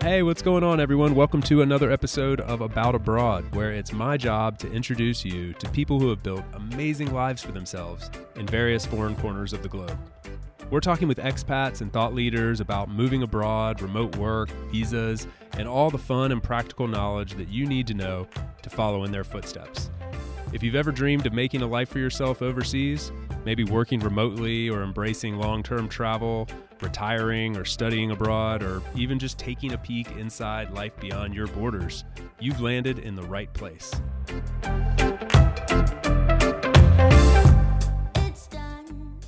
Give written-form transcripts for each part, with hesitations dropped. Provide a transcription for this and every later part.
Hey, what's going on, everyone? Welcome to another episode of About Abroad, where it's my job to introduce you to people who have built amazing lives for themselves in various foreign corners of the globe. We're talking with expats and thought leaders about moving abroad, remote work, visas, and all the fun and practical knowledge that you need to know to follow in their footsteps. If you've ever dreamed of making a life for yourself overseas, maybe working remotely or embracing long-term travel, retiring or studying abroad, or even just taking a peek inside life beyond your borders, you've landed in the right place.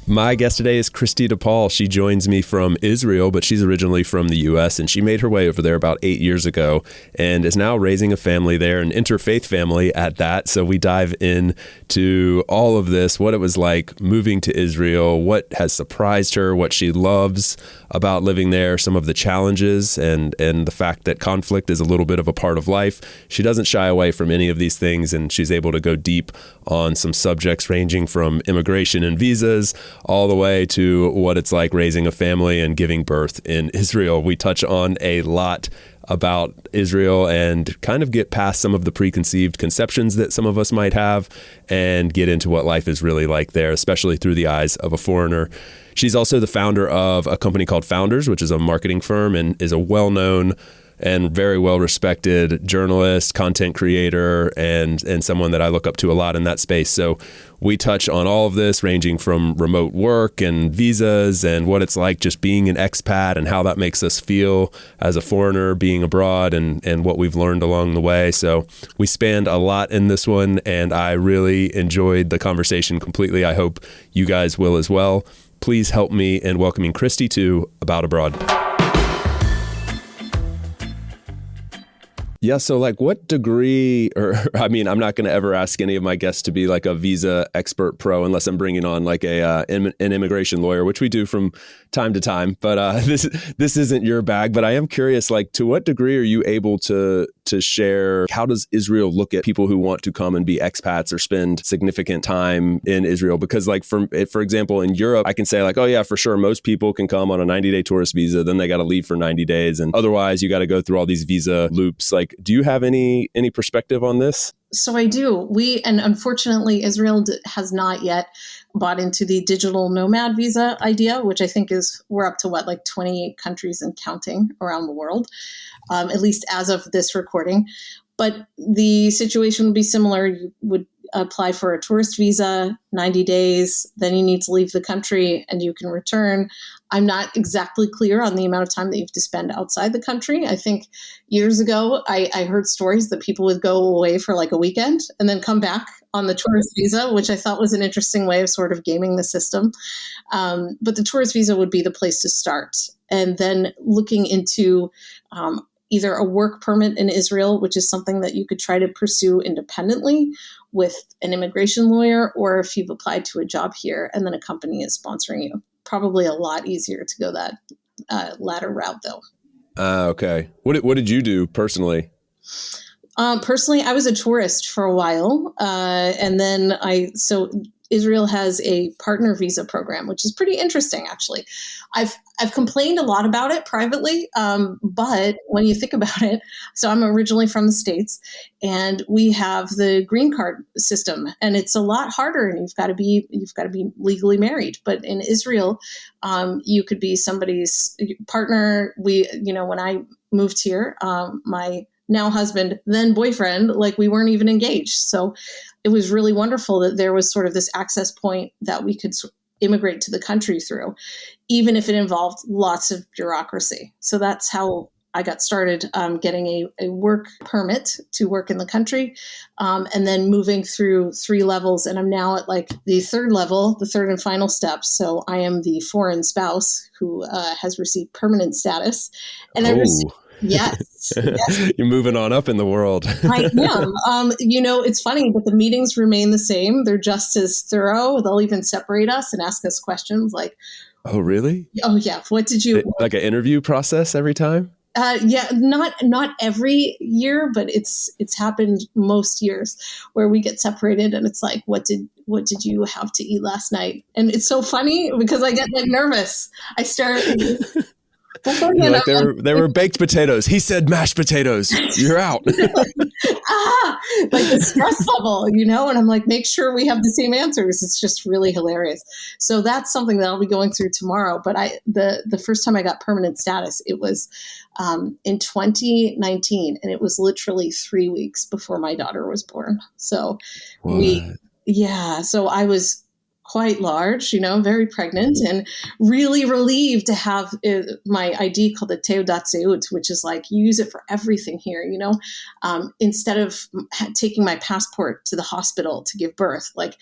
My guest today is Kristi DePaul. She joins me from Israel, but she's originally from the U.S., and she made her way over there about 8 years ago and is now raising a family there, an interfaith family at that. So we dive into all of this, what it was like moving to Israel, what has surprised her, what she loves about living there, some of the challenges, and the fact that conflict is a little bit of a part of life. She doesn't shy away from any of these things, and she's able to go deep on some subjects ranging from immigration and visas all the way to what it's like raising a family and giving birth in Israel. We touch on a lot about Israel and kind of get past some of the preconceived conceptions that some of us might have and get into what life is really like there, especially through the eyes of a foreigner. She's also the founder of a company called Founders, which is a marketing firm and is a well-known and very well-respected journalist, content creator, and someone that I look up to a lot in that space. So we touch on all of this, ranging from remote work and visas and what it's like just being an expat and how that makes us feel as a foreigner being abroad and what we've learned along the way. So we spanned a lot in this one, and I really enjoyed the conversation completely. I hope you guys will as well. Please help me in welcoming Kristi to About Abroad. Yeah. So what degree, I'm not going to ever ask any of my guests to be like a visa expert pro unless I'm bringing on like an immigration lawyer, which we do from time to time. But this isn't your bag. But I am curious, to what degree are you able to share? How does Israel look at people who want to come and be expats or spend significant time in Israel? Because for example, in Europe, I can say oh yeah, for sure, most people can come on a 90-day tourist visa. Then they got to leave for 90 days. And otherwise, you got to go through all these visa loops. Do you have any perspective on this? So I do. And unfortunately, Israel has not yet bought into the digital nomad visa idea, which I think we're up to 28 countries and counting around the world, at least as of this recording. But the situation would be similar. You would apply for a tourist visa, 90 days, then you need to leave the country and you can return. I'm not exactly clear on the amount of time that you have to spend outside the country. I think years ago, I heard stories that people would go away for a weekend and then come back on the tourist visa, which I thought was an interesting way of sort of gaming the system. But the tourist visa would be the place to start. And then looking into either a work permit in Israel, which is something that you could try to pursue independently with an immigration lawyer, or if you've applied to a job here and then a company is sponsoring you. Probably a lot easier to go that latter route, though. Okay. What did you do personally? Personally, I was a tourist for a while, and then Israel has a partner visa program, which is pretty interesting, actually. I've complained a lot about it privately, but when you think about it, so I'm originally from the States, and we have the green card system, and it's a lot harder, and you've got to be legally married. But in Israel, you could be somebody's partner. When I moved here, my now husband, then boyfriend, we weren't even engaged. So it was really wonderful that there was sort of this access point that we could immigrate to the country through, even if it involved lots of bureaucracy. So that's how I got started getting a work permit to work in the country, and then moving through 3 levels. And I'm now at the 3rd level, the 3rd and final step. So I am the foreign spouse who has received permanent status. And I received Yes. You're moving on up in the world. I am. It's funny, but the meetings remain the same. They're just as thorough. They'll even separate us and ask us questions like, oh, really? Oh, yeah. What did you... Like an interview process every time? Yeah, not every year, but it's happened most years where we get separated and it's like, what did you have to eat last night? And it's so funny because I get nervous. I start... Beforehand, You're like, there were baked potatoes. He said mashed potatoes. You're out. like the stress level, and I'm like, make sure we have the same answers. It's just really hilarious. So that's something that I'll be going through tomorrow. But the first time I got permanent status, it was in 2019, and it was literally 3 weeks before my daughter was born. So so I was quite large, very pregnant, and really relieved to have my ID called the Teudat Zehut, which is like, you use it for everything here, instead of taking my passport to the hospital to give birth, like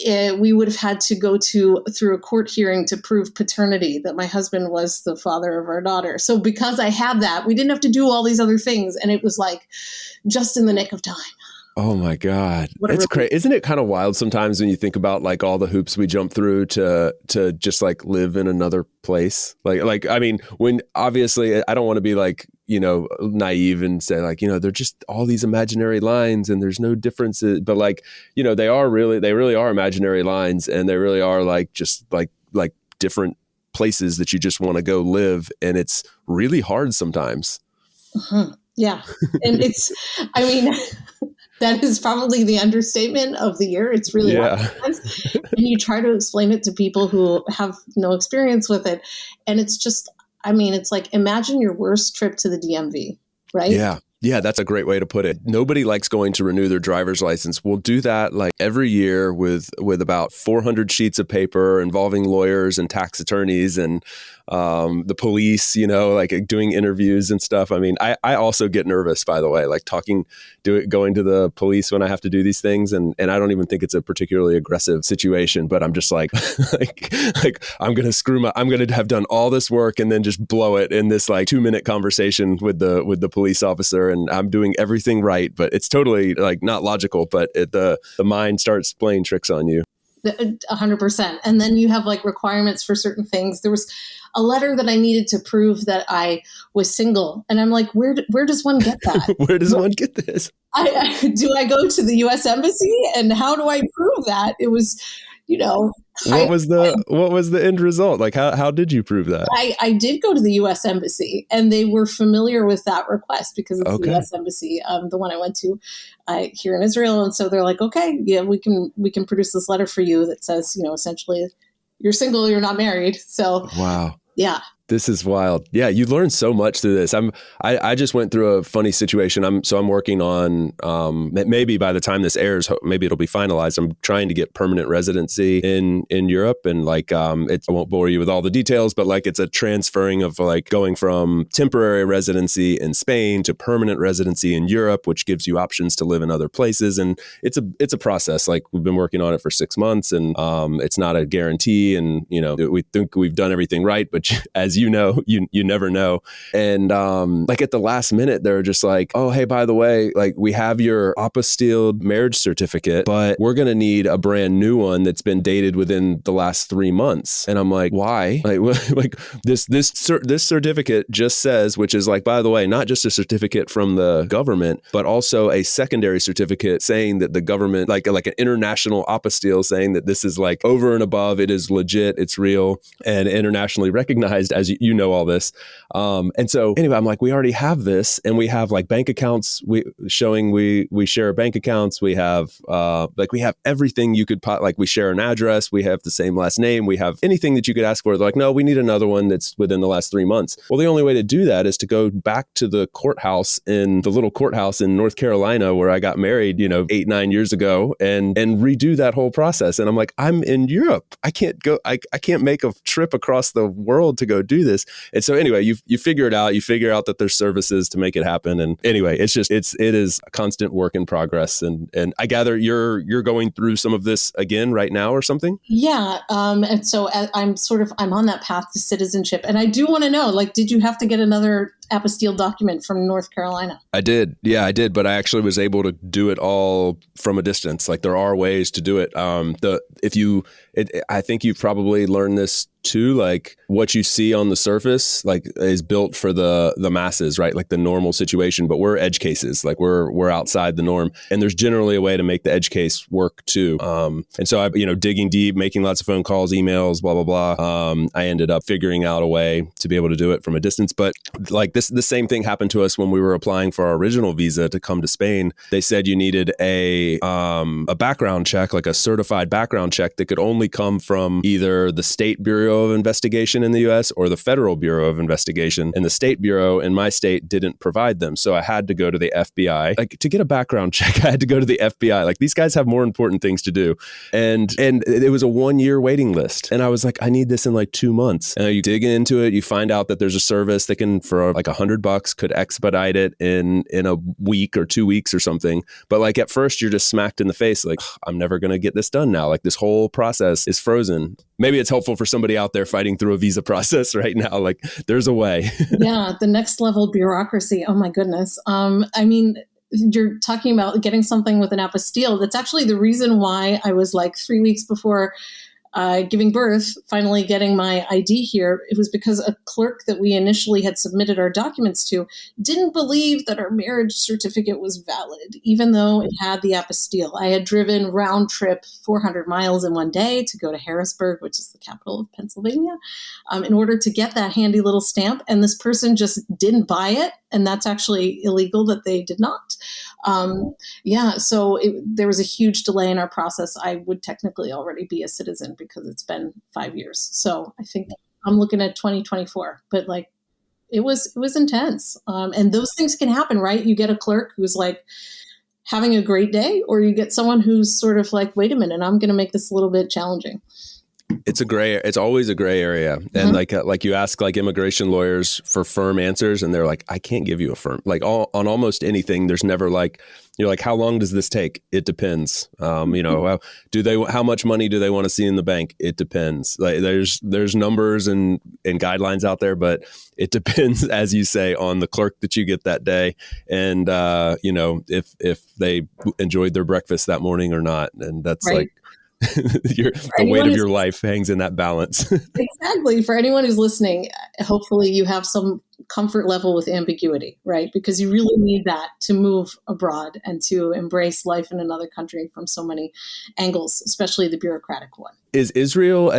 we would have had to go through a court hearing to prove paternity, that my husband was the father of our daughter. So because I had that, we didn't have to do all these other things. And it was like just in the nick of time. Oh my God. It's crazy. Isn't it kind of wild sometimes when you think about like all the hoops we jump through to just like live in another place? Like, I mean, when obviously I don't want to be like, naive and say like, they're just all these imaginary lines and there's no differences, but like, they really are imaginary lines, and they really are like, just like different places that you just want to go live. And it's really hard sometimes. Mm-hmm. Yeah. And that is probably the understatement of the year. It's really hard. And you try to explain it to people who have no experience with it. And it's just, it's like, imagine your worst trip to the DMV, right? Yeah. Yeah, that's a great way to put it. Nobody likes going to renew their driver's license. We'll do that like every year with about 400 sheets of paper involving lawyers and tax attorneys and the police, like doing interviews and stuff. I mean, I also get nervous, by the way, like going to the police when I have to do these things. And I don't even think it's a particularly aggressive situation, but I'm just like, like I'm going to have done all this work and then just blow it in this like 2-minute conversation with the police officer. And I'm doing everything right, but it's totally like not logical, but the mind starts playing tricks on you. 100%. And then you have like requirements for certain things. There was a letter that I needed to prove that I was single. And I'm like, where does one get that? Where does one get this? Do I go to the U.S. Embassy? And how do I prove that? It was, what was the end result? Like, how did you prove that? I did go to the U.S. Embassy, and they were familiar with that request because it's the U.S. Embassy, the one I went to here in Israel. And so they're like, okay, yeah, we can produce this letter for you that says, essentially, you're single, you're not married. So, wow. Yeah. This is wild. Yeah, you learn so much through this. I just went through a funny situation. I'm working on maybe by the time this airs, maybe it'll be finalized. I'm trying to get permanent residency in Europe, and like I won't bore you with all the details, but like it's a transferring of like going from temporary residency in Spain to permanent residency in Europe, which gives you options to live in other places. And it's a process. Like we've been working on it for 6 months, and it's not a guarantee. And we think we've done everything right, but as you never know. And like at the last minute, they're just like, oh, hey, by the way, like we have your apostilled marriage certificate, but we're going to need a brand new one that's been dated within the last 3 months. And I'm like, why? Like this certificate just says, which is like, by the way, not just a certificate from the government, but also a secondary certificate saying that the government, like an international apostille saying that this is like over and above, it is legit, it's real, and internationally recognized, as you know all this. And so anyway, I'm like, we already have this, and we have like bank accounts showing we share bank accounts. We have we have everything you could like we share an address. We have the same last name. We have anything that you could ask for. They're like, no, we need another one that's within the last 3 months. Well, the only way to do that is to go back to the little courthouse in North Carolina where I got married, 8-9 years ago, and redo that whole process. And I'm like, I'm in Europe. I can't go. I can't make a trip across the world to go do this. And so anyway, you figure it out. You figure out that there's services to make it happen. And anyway, it is a constant work in progress. And I gather you're going through some of this again right now or something? Yeah. And so I'm on that path to citizenship. And I do want to know, like, did you have to get another apostille document from North Carolina? I did. Yeah, I did. But I actually was able to do it all from a distance. Like there are ways to do it. I think you've probably learned this too, like what you see on the surface, like is built for the masses, right? Like the normal situation, but we're edge cases, like we're outside the norm. And there's generally a way to make the edge case work too. And so I, digging deep, making lots of phone calls, emails, blah, blah, blah. I ended up figuring out a way to be able to do it from a distance. But like the same thing happened to us when we were applying for our original visa to come to Spain. They said you needed a background check, like a certified background check that could only come from either the State Bureau of Investigation in the US or the Federal Bureau of Investigation. And the State Bureau in my state didn't provide them. So I had to go to the FBI. Like to get a background check, I had to go to the FBI. Like these guys have more important things to do. And it was a 1-year waiting list. And I was like, I need this in like 2 months. And you dig into it, you find out that there's a service that can, for like $100, could expedite it in a week or 2 weeks or something. But like at first you're just smacked in the face, like, I'm never going to get this done now. Like this whole process is frozen. Maybe it's helpful for somebody out there fighting through a visa process right now. Like there's a way. Yeah. The next level bureaucracy. Oh my goodness. I mean, you're talking about getting something with an apostille. That's actually the reason why I was like 3 weeks before giving birth, finally getting my ID here. It was because a clerk that we initially had submitted our documents to didn't believe that our marriage certificate was valid, even though it had the apostille. I had driven round trip 400 miles in one day to go to Harrisburg, which is the capital of Pennsylvania, in order to get that handy little stamp. And this person just didn't buy it. And that's actually illegal that they did not. So there was a huge delay in our process. I would technically already be a citizen because it's been 5 years. So I think I'm looking at 2024, but like it was intense. And those things can happen, right? You get a clerk who's like having a great day, or you get someone who's sort of like, wait a minute, I'm going to make this a little bit challenging. It's always a gray area. And like you ask like immigration lawyers for firm answers and they're like, I can't give you a firm, like on almost anything. There's never like, you're like, how long does this take? It depends. How much money do they want to see in the bank? It depends. Like there's numbers and guidelines out there, but it depends, as you say, on the clerk that you get that day. And, if they enjoyed their breakfast that morning or not. And that's right. Like, the weight of your life hangs in that balance. Exactly. For anyone who's listening, hopefully you have some comfort level with ambiguity, right? Because you really need that to move abroad and to embrace life in another country from so many angles, especially the bureaucratic one. Is Israel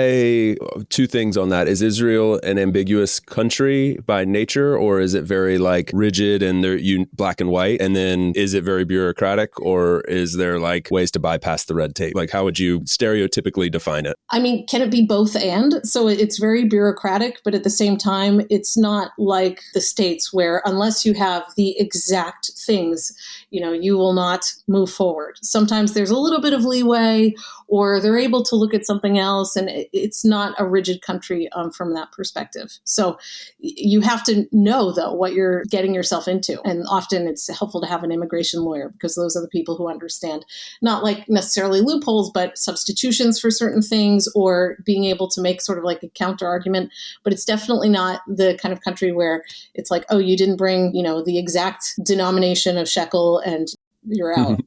two things on that? Is Israel an ambiguous country by nature, or is it very like rigid and they're black and white? And then is it very bureaucratic, or is there like ways to bypass the red tape? Like how would you stereotypically define it? I mean, can it be both and? So it's very bureaucratic, but at the same time, it's not like the States where unless you have the exact things, you will not move forward. Sometimes there's a little bit of leeway, or they're able to look at something else, and it's not a rigid country from that perspective. So you have to know, though, what you're getting yourself into. And often it's helpful to have an immigration lawyer because those are the people who understand not like necessarily loopholes, but substitutions for certain things, or being able to make sort of like a counter argument. But it's definitely not the kind of country where it's like, oh, you didn't bring, the exact denomination of shekel and you're out.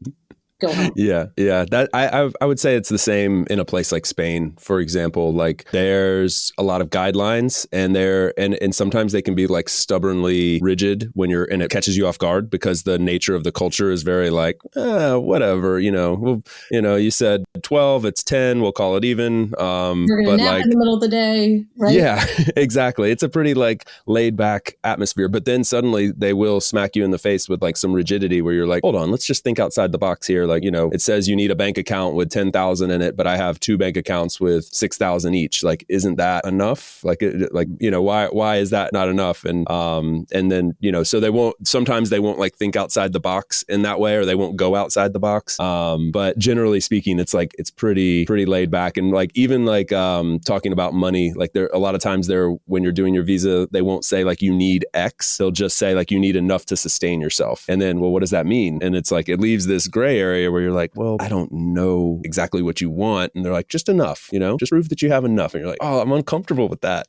Go home. Yeah. That I would say it's the same in a place like Spain, for example. Like there's a lot of guidelines, and sometimes they can be like stubbornly rigid and it catches you off guard because the nature of the culture is very like, whatever, you said 12, it's 10, we'll call it even. We're gonna nap in the middle of the day, right? Yeah, exactly. It's a pretty like laid back atmosphere, but then suddenly they will smack you in the face with like some rigidity where you're like, hold on, let's just think outside the box here. Like, it says you need a bank account with 10,000 in it, but I have 2 bank accounts with 6,000 each. Like, isn't that enough? Like, why is that not enough? And then, so sometimes they won't like think outside the box in that way, or they won't go outside the box. But generally speaking, it's like, it's pretty laid back. And like, even like, talking about money, like a lot of times when you're doing your visa, they won't say like, you need X. They'll just say like, you need enough to sustain yourself. And then, well, what does that mean? And it's like, it leaves this gray area area where you're like, well, I don't know exactly what you want. And they're like, just enough, just prove that you have enough. And you're like, oh, I'm uncomfortable with that.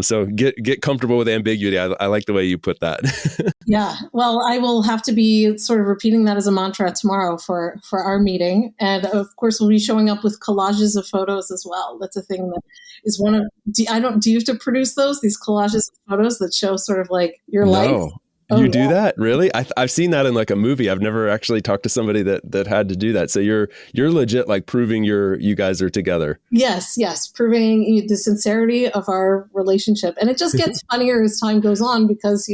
So get comfortable with ambiguity. I like the way you put that. Yeah. Well, I will have to be sort of repeating that as a mantra tomorrow for our meeting. And of course, we'll be showing up with collages of photos as well. That's a thing that is one of, do you have to produce these collages of photos that show sort of like your life? Oh, you do that? Really? I've seen that in like a movie. I've never actually talked to somebody that had to do that. So you're legit like proving you guys are together. Yes. Proving the sincerity of our relationship. And it just gets funnier as time goes on because,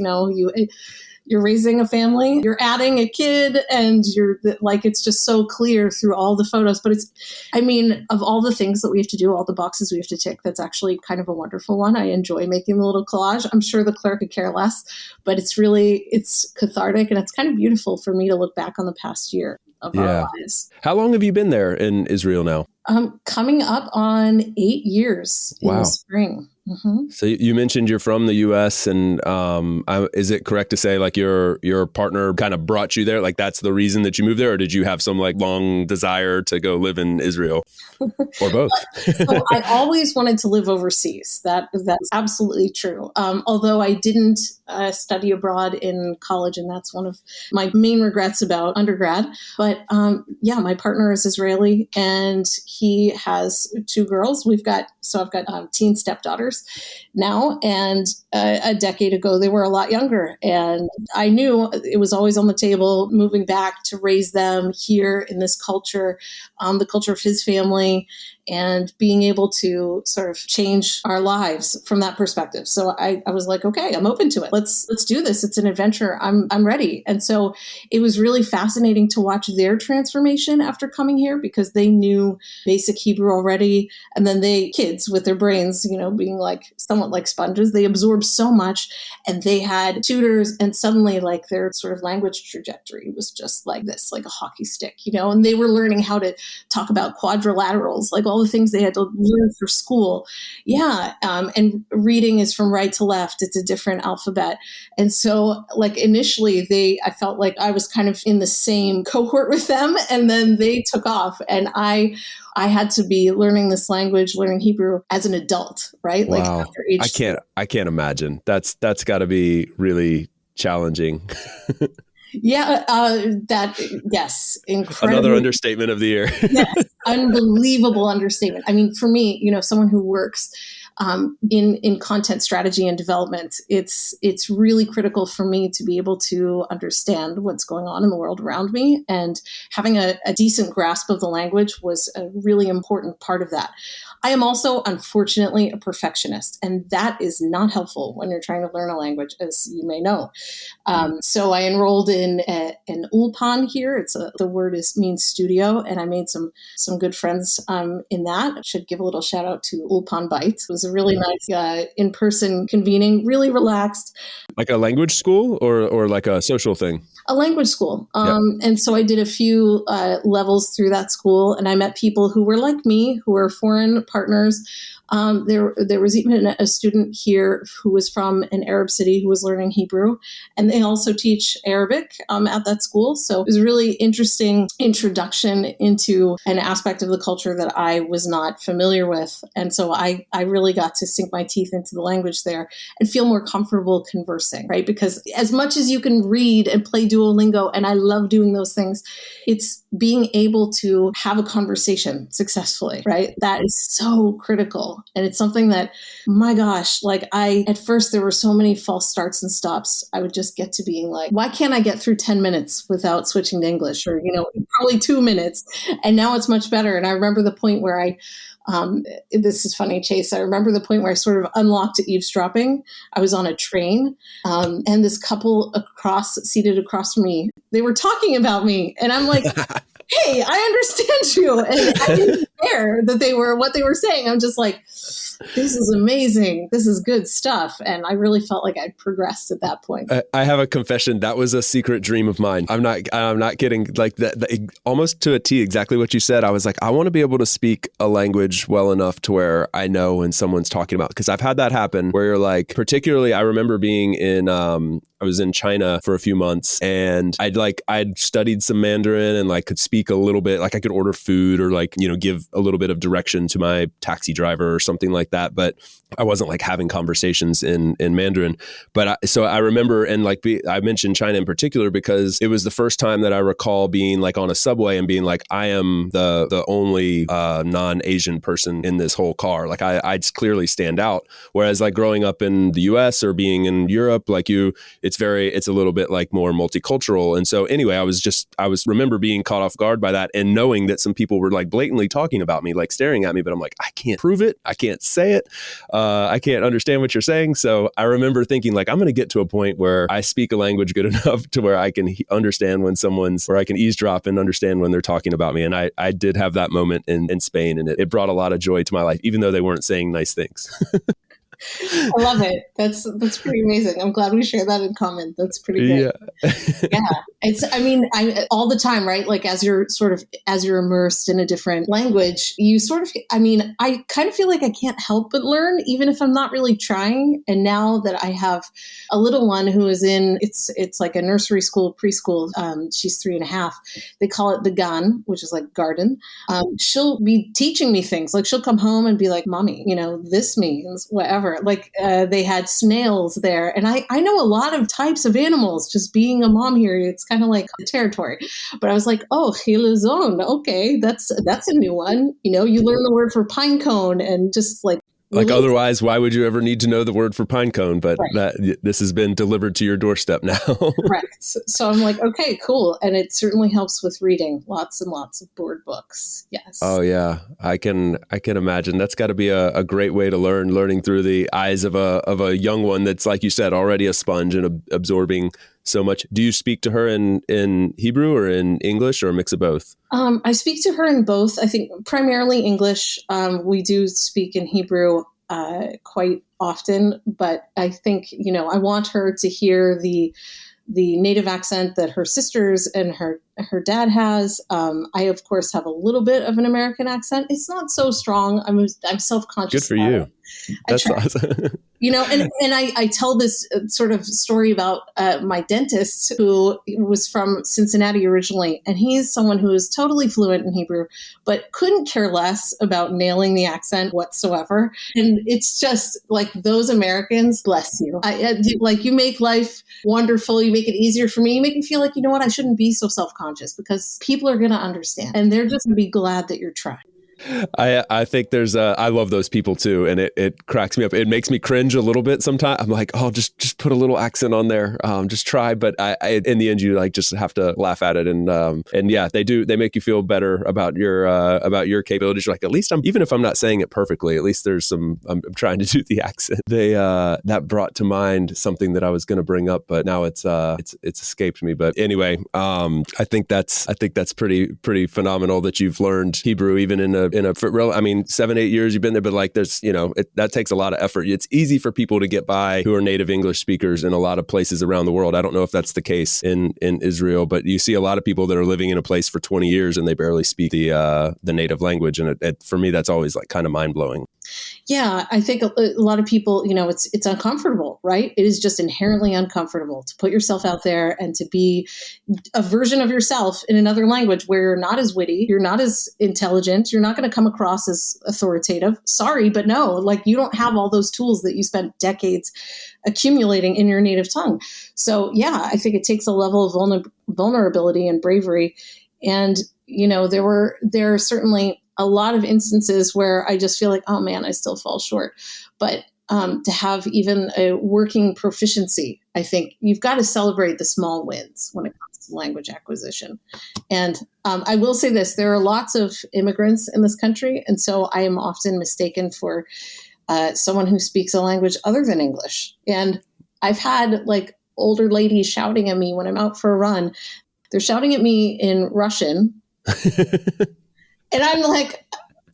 you're raising a family, you're adding a kid, and you're like, it's just so clear through all the photos. But of all the things that we have to do, all the boxes we have to tick, that's actually kind of a wonderful one. I enjoy making the little collage. I'm sure the clerk could care less, but it's cathartic and it's kind of beautiful for me to look back on the past year of our lives. How long have you been there in Israel now? Coming up on 8 years in the spring. Mm-hmm. So you mentioned you're from the U.S. and is it correct to say like your partner kind of brought you there? Like that's the reason that you moved there, or did you have some like long desire to go live in Israel, or both? So I always wanted to live overseas. That's absolutely true. Although I didn't study abroad in college, and that's one of my main regrets about undergrad. But my partner is Israeli, and he has 2 girls. I've got teen stepdaughters now, and a decade ago they were a lot younger, and I knew it was always on the table moving back to raise them here in this culture, the culture of his family, and being able to sort of change our lives from that perspective. So I was like, okay, I'm open to it. Let's do this. It's an adventure. I'm ready. And so it was really fascinating to watch their transformation after coming here, because they knew basic Hebrew already. And then kids with their brains, being like somewhat like sponges, they absorb so much, and they had tutors, and suddenly like their sort of language trajectory was just like this, like a hockey stick, and they were learning how to talk about quadrilaterals, like all the things they had to learn for school. Yeah. And reading is from right to left. It's a different alphabet. And so like initially I felt like I was kind of in the same cohort with them, and then they took off, and I had to be learning this language, learning Hebrew as an adult, right? Wow. Like after age I can't imagine. That's got to be really challenging. Yeah, yes, incredible. Another understatement of the year. Yes, unbelievable understatement. I mean, for me, someone who works in content strategy and development, it's really critical for me to be able to understand what's going on in the world around me, and having a decent grasp of the language was a really important part of that. I am also, unfortunately, a perfectionist, and that is not helpful when you're trying to learn a language, as you may know. So I enrolled in an ulpan here. The word means studio, and I made some good friends in that. I should give a little shout out to Ulpan Bite. It was a really nice in-person convening, really relaxed. Like a language school or like a social thing? A language school. Yep. And so I did a few levels through that school, and I met people who were like me, who were foreign partners. There was even a student here who was from an Arab city who was learning Hebrew, and they also teach Arabic at that school. So it was a really interesting introduction into an aspect of the culture that I was not familiar with. And so I really got to sink my teeth into the language there and feel more comfortable conversing, right? Because as much as you can read and play Duolingo, and I love doing those things, it's being able to have a conversation successfully, right? That is so critical. And it's something that, my gosh, like at first there were so many false starts and stops. I would just get to being like, why can't I get through 10 minutes without switching to English? Or, probably 2 minutes. And now it's much better. And I remember the point where this is funny, Chase. I remember the point where I sort of unlocked eavesdropping. I was on a train, and this couple seated across from me, they were talking about me. And I'm like, hey, I understand you. And I didn't care that what they were saying. I'm just like, this is amazing. This is good stuff. And I really felt like I'd progressed at that point. I have a confession. That was a secret dream of mine. I'm not kidding. Like that, almost to a T, exactly what you said. I was like, I want to be able to speak a language well enough to where I know when someone's talking about, because I've had that happen where you're like, particularly I remember being I was in China for a few months, and I'd studied some Mandarin and could speak speak a little bit, like I could order food or like, give a little bit of direction to my taxi driver or something like that. But I wasn't like having conversations in Mandarin. But so I remember, and like I mentioned China in particular because it was the first time that I recall being like on a subway and being like, I am the only non-Asian person in this whole car. Like I'd clearly stand out. Whereas like growing up in the US or being in Europe, like it's a little bit like more multicultural. And so anyway, I remember being caught off guard by that and knowing that some people were like blatantly talking about me, like staring at me, but I'm like, I can't prove it. I can't say it. I can't understand what you're saying. So I remember thinking like, I'm going to get to a point where I speak a language good enough to where I can understand when where I can eavesdrop and understand when they're talking about me. And I did have that moment in Spain, and it brought a lot of joy to my life, even though they weren't saying nice things. I love it. That's pretty amazing. I'm glad we share that in common. That's pretty great. Yeah. I all the time, right? Like as you're immersed in a different language, I kind of feel like I can't help but learn, even if I'm not really trying. And now that I have a little one who is it's like a nursery school, preschool. She's 3.5. They call it the gan, which is like garden. She'll be teaching me things. Like she'll come home and be like, Mommy, this means whatever. Like they had snails there. And I know a lot of types of animals. Just being a mom here, it's kind of like territory. But I was like, oh, hilazon. Okay, that's a new one. You learn the word for pine cone and just like. Like otherwise, why would you ever need to know the word for pine cone? But this has been delivered to your doorstep now. Correct. So I'm like, okay, cool. And it certainly helps with reading lots and lots of board books. Yes. Oh, yeah. I can imagine. That's got to be a great way to learning through the eyes of a young one that's, like you said, already a sponge and absorbing so much. Do you speak to her in Hebrew or in English or a mix of both? I speak to her in both. I think primarily English. We do speak in Hebrew quite often, but I think, I want her to hear the native accent that her sisters and her dad has. I, of course, have a little bit of an American accent. It's not so strong. I'm self-conscious. Good for you. That's awesome. And I tell this sort of story about my dentist who was from Cincinnati originally, and he's someone who is totally fluent in Hebrew, but couldn't care less about nailing the accent whatsoever. And it's just like those Americans, bless you. You make life wonderful. You make it easier for me. You make me feel like, I shouldn't be so self-conscious because people are going to understand and they're just going to be glad that you're trying. I think there's I love those people too, and it cracks me up. It makes me cringe a little bit sometimes. I'm like, oh, just put a little accent on there, just try. But I in the end, you like just have to laugh at it, and yeah, they make you feel better about your capabilities. You're like, at least even if I'm not saying it perfectly, at least there's I'm trying to do the accent. That brought to mind something that I was going to bring up, but now it's escaped me. But anyway, I think that's pretty phenomenal that you've learned Hebrew even in a 7-8 years you've been there, but like there's, that takes a lot of effort. It's easy for people to get by who are native English speakers in a lot of places around the world. I don't know if that's the case in Israel, but you see a lot of people that are living in a place for 20 years and they barely speak the native language. And for me, that's always like kind of mind blowing. Yeah, I think a lot of people, it's uncomfortable, right? It is just inherently uncomfortable to put yourself out there and to be a version of yourself in another language where you're not as witty, you're not as intelligent, you're not going to come across as authoritative. Sorry, but no, like you don't have all those tools that you spent decades accumulating in your native tongue. So yeah, I think it takes a level of vulnerability and bravery. And, there are certainly a lot of instances where I just feel like, oh man, I still fall short. But to have even a working proficiency, I think you've got to celebrate the small wins when it comes to language acquisition. And I will say this, there are lots of immigrants in this country. And so I am often mistaken for someone who speaks a language other than English. And I've had like older ladies shouting at me when I'm out for a run. They're shouting at me in Russian. And I'm like,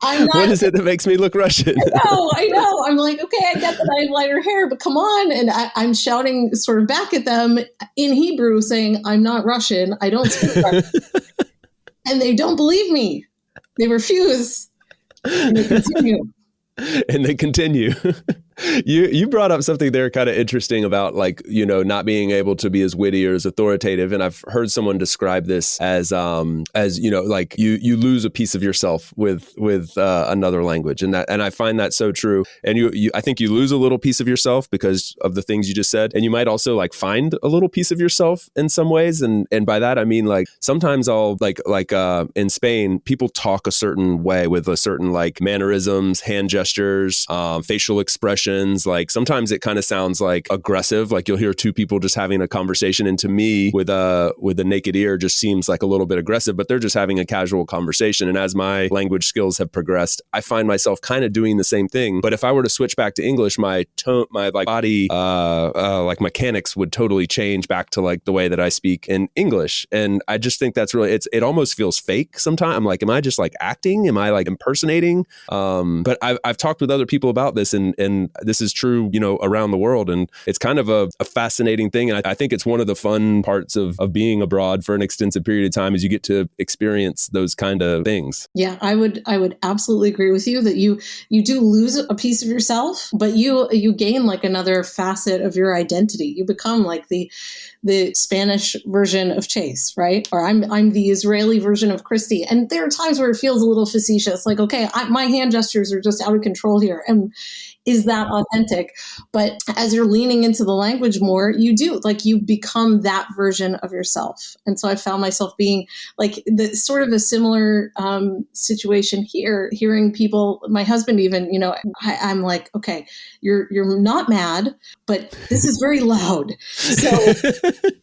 I'm not. What is it that makes me look Russian? I know. I'm like, okay, I get that I have lighter hair, but come on. And I'm shouting sort of back at them in Hebrew saying, I'm not Russian. I don't speak Russian. And they don't believe me. They refuse. And they continue. You brought up something there kind of interesting about like, not being able to be as witty or as authoritative. And I've heard someone describe this as like you lose a piece of yourself with another language. And I find that so true. And I think you lose a little piece of yourself because of the things you just said. And you might also like find a little piece of yourself in some ways. And by that, I mean, like sometimes I'll like in Spain, people talk a certain way with a certain like mannerisms, hand gestures, facial expressions. Like sometimes it kind of sounds like aggressive. Like you'll hear two people just having a conversation. And to me, with a naked ear, just seems like a little bit aggressive, but they're just having a casual conversation. And as my language skills have progressed, I find myself kind of doing the same thing. But if I were to switch back to English, my tone, my like body, like mechanics would totally change back to like the way that I speak in English. And I just think that's really, it almost feels fake sometimes. I'm like, am I just like acting? Am I like impersonating? But I've talked with other people about this and this is true, around the world. And it's kind of a fascinating thing. And I think it's one of the fun parts of being abroad for an extensive period of time is you get to experience those kind of things. Yeah, I would absolutely agree with you that you do lose a piece of yourself, but you gain like another facet of your identity. You become like the Spanish version of Chase, right? Or I'm the Israeli version of Kristi. And there are times where it feels a little facetious, like, okay, my hand gestures are just out of control here. And is that authentic? But as you're leaning into the language more, you do, like, you become that version of yourself. And so I found myself being like the sort of a similar situation here, hearing people, my husband even, I'm like, okay, you're not mad, but this is very loud. So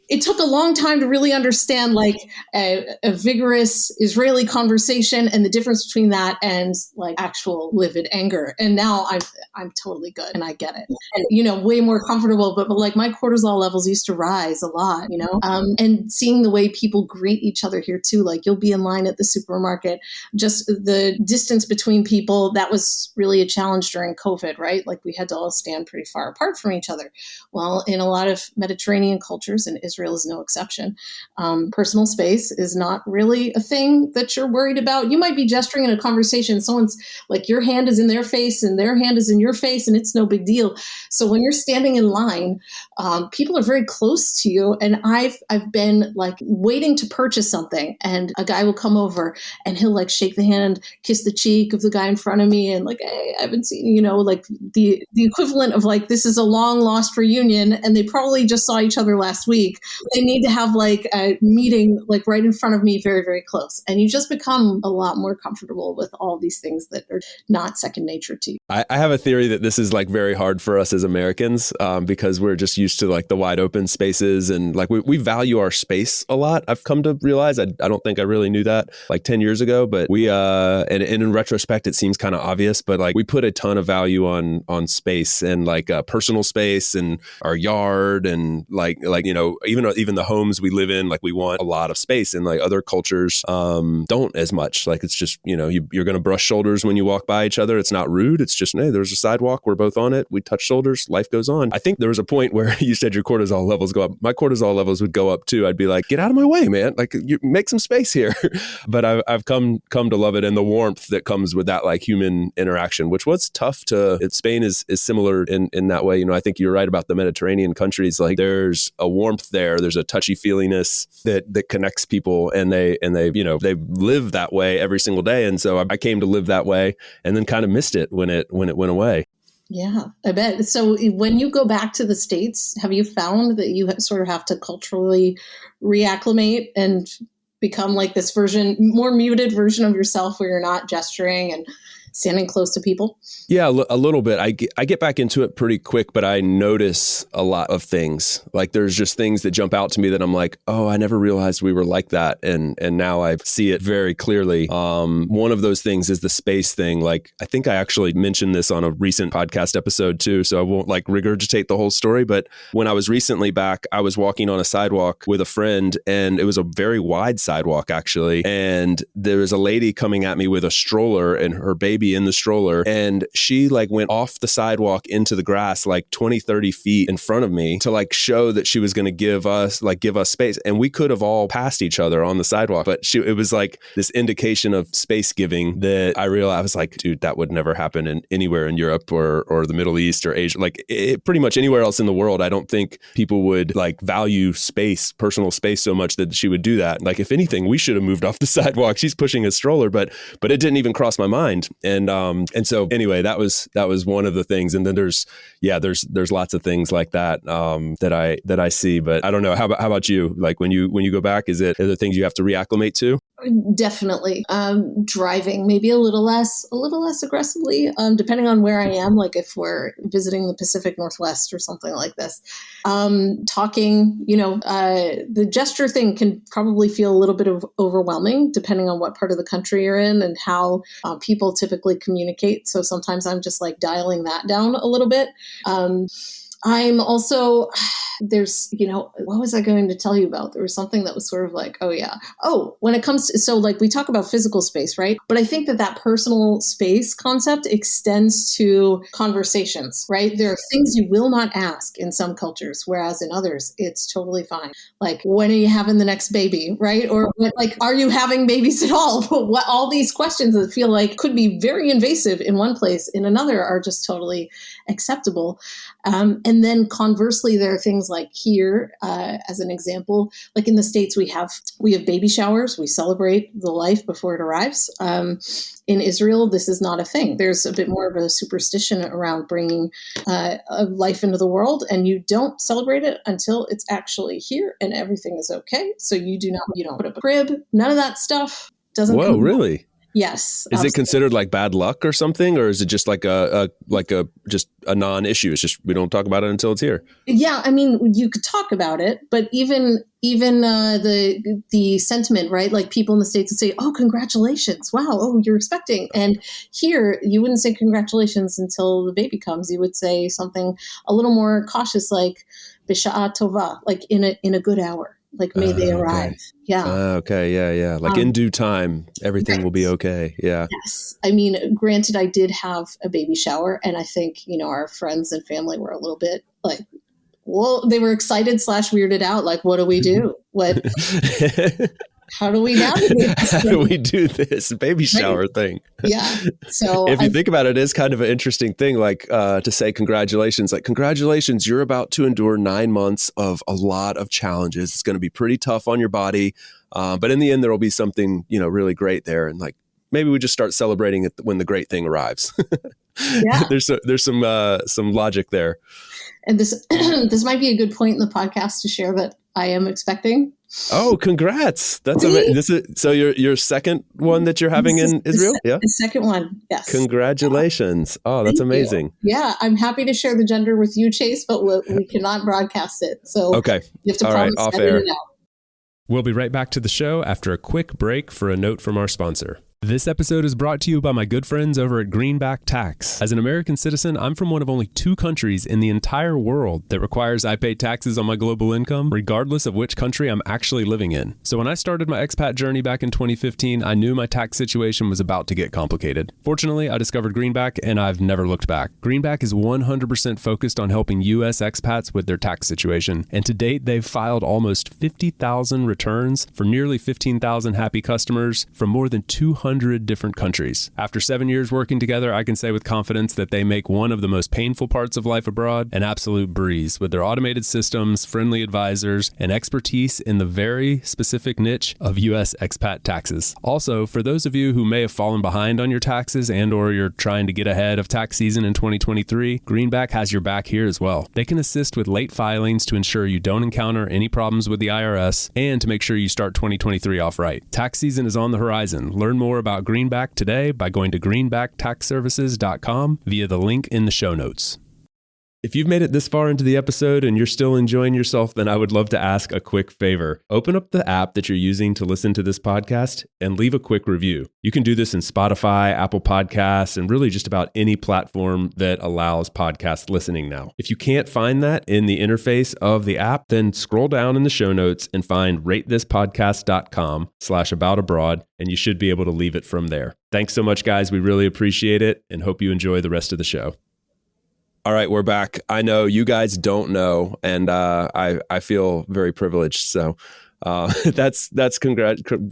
it took a long time to really understand like a vigorous Israeli conversation and the difference between that and like actual livid anger. And now I'm totally good and I get it. And, way more comfortable, but like my cortisol levels used to rise a lot, and seeing the way people greet each other here too, like you'll be in line at the supermarket, just the distance between people, that was really a challenge during COVID, right? Like we had to all stand pretty far apart from each other. Well, in a lot of Mediterranean cultures, and Israel is no exception, personal space is not really a thing that you're worried about. You might be gesturing in a conversation. Someone's like, your hand is in their face and their hand is in your face and it's no big deal. So when you're standing in line, people are very close to you. And I've been like waiting to purchase something and a guy will come over and he'll like shake the hand, kiss the cheek of the guy in front of me and like, hey, I haven't seen, like the equivalent of like, this is a long lost reunion and they probably just saw each other last week. They need to have like a meeting like right in front of me, very, very close. And you just become a lot more comfortable with all these things that are not second nature to you. I have a theory that this is like very hard for us as Americans because we're just used to like the wide open spaces and like we value our space a lot. I've come to realize I don't think I really knew that like 10 years ago, but we and in retrospect, it seems kind of obvious, but like we put a ton of value on space and like personal space and our yard and like even the homes we live in, like we want a lot of space and like other cultures don't as much. Like it's just, you're going to brush shoulders when you walk by each other. It's not rude. It's just, hey, there's a sidewalk. We're both on it. We touch shoulders. Life goes on. I think there was a point where you said your cortisol levels go up. My cortisol levels would go up too. I'd be like, get out of my way, man. Like you make some space here. But I've come to love it and the warmth that comes with that like human interaction, which was tough to. Spain is similar in that way. I think you're right about the Mediterranean countries. Like there's a warmth there. There's a touchy feeliness that connects people, and they live that way every single day. And so I came to live that way, and then kind of missed it when it went away. Yeah, I bet. So when you go back to the States, have you found that you sort of have to culturally reacclimate and become like this more muted version of yourself where you're not gesturing and standing close to people? Yeah, a little bit. I get back into it pretty quick, but I notice a lot of things. Like there's just things that jump out to me that I'm like, oh, I never realized we were like that. And now I see it very clearly. One of those things is the space thing. Like I think I actually mentioned this on a recent podcast episode too, so I won't like regurgitate the whole story. But when I was recently back, I was walking on a sidewalk with a friend and it was a very wide sidewalk actually. And there was a lady coming at me with a stroller and her baby baby in the stroller, and she like went off the sidewalk into the grass like 20, 30 feet in front of me to like show that she was going to give us space. And we could have all passed each other on the sidewalk, but it was like this indication of space giving that I realized. I was like, dude, that would never happen anywhere in Europe or the Middle East or Asia. Like pretty much anywhere else in the world, I don't think people would like value space, personal space so much that she would do that. Like if anything, we should have moved off the sidewalk. She's pushing a stroller, but it didn't even cross my mind. And so anyway, that was one of the things. And then there's lots of things like that that I see. But I don't know. How about you? Like when you go back, are there things you have to reacclimate to? Definitely. Driving maybe a little less aggressively, depending on where I am. Like if we're visiting the Pacific Northwest or something like this, talking, the gesture thing can probably feel a little bit of overwhelming depending on what part of the country you're in and how people typically communicate. So sometimes I'm just like dialing that down a little bit. I'm also, what was I going to tell you about? There was something that was sort of like, when it comes to, so like we talk about physical space, right? But I think that personal space concept extends to conversations, right? There are things you will not ask in some cultures, whereas in others, it's totally fine. Like, when are you having the next baby, right? Or like, are you having babies at all? All these questions that feel like could be very invasive in one place, in another are just totally acceptable. And then conversely, there are things like here, as an example, like in the States, we have baby showers. We celebrate the life before it arrives. In Israel, this is not a thing. There's a bit more of a superstition around bringing a life into the world, and you don't celebrate it until it's actually here and everything is okay. So you don't put up a crib, none of that stuff. Doesn't. Whoa, really? Yes. Is it considered like bad luck or something, or is it just like a non-issue? It's just we don't talk about it until it's here. Yeah, I mean, you could talk about it, but even the sentiment, right? Like people in the States would say, "Oh, congratulations! Wow, oh, you're expecting." And here, you wouldn't say congratulations until the baby comes. You would say something a little more cautious, like "B'sha'a tova," like in a good hour. Like, may they arrive. Okay. Yeah. Okay. Yeah. Like in due time, everything will be okay. Yeah. Yes. I mean, granted, I did have a baby shower, and I think, our friends and family were a little bit like, well, they were excited / weirded out. Like, what do we do? How do we navigate this? How do we do this baby shower thing? Yeah. So if you think about it, it's kind of an interesting thing, like to say congratulations, like congratulations, you're about to endure 9 months of a lot of challenges. It's going to be pretty tough on your body. But in the end, there will be something, really great there. And like, maybe we just start celebrating it when the great thing arrives. Yeah. There's some logic there. And this might be a good point in the podcast to share that I am expecting. Oh, congrats. That's amazing. So your second one that you're having in Israel? Yeah. The second one. Yes. Congratulations. Oh, that's amazing. Yeah. I'm happy to share the gender with you, Chase, but we cannot broadcast it. So okay. You have to promise off air. It out. We'll be right back to the show after a quick break for a note from our sponsor. This episode is brought to you by my good friends over at Greenback Tax. As an American citizen, I'm from one of only 2 countries in the entire world that requires I pay taxes on my global income, regardless of which country I'm actually living in. So when I started my expat journey back in 2015, I knew my tax situation was about to get complicated. Fortunately, I discovered Greenback, and I've never looked back. Greenback is 100% focused on helping U.S. expats with their tax situation, and to date, they've filed almost 50,000 returns for nearly 15,000 happy customers from more than 200 different countries. After 7 years working together, I can say with confidence that they make one of the most painful parts of life abroad an absolute breeze with their automated systems, friendly advisors, and expertise in the very specific niche of U.S. expat taxes. Also, for those of you who may have fallen behind on your taxes or you're trying to get ahead of tax season in 2023, Greenback has your back here as well. They can assist with late filings to ensure you don't encounter any problems with the IRS and to make sure you start 2023 off right. Tax season is on the horizon. Learn more about Greenback today by going to greenbacktaxservices.com via the link in the show notes. If you've made it this far into the episode and you're still enjoying yourself, then I would love to ask a quick favor. Open up the app that you're using to listen to this podcast and leave a quick review. You can do this in Spotify, Apple Podcasts, and really just about any platform that allows podcast listening now. If you can't find that in the interface of the app, then scroll down in the show notes and find ratethispodcast.com/aboutabroad, and you should be able to leave it from there. Thanks so much, guys. We really appreciate it and hope you enjoy the rest of the show. All right, we're back. I know you guys don't know, and I feel very privileged. So that's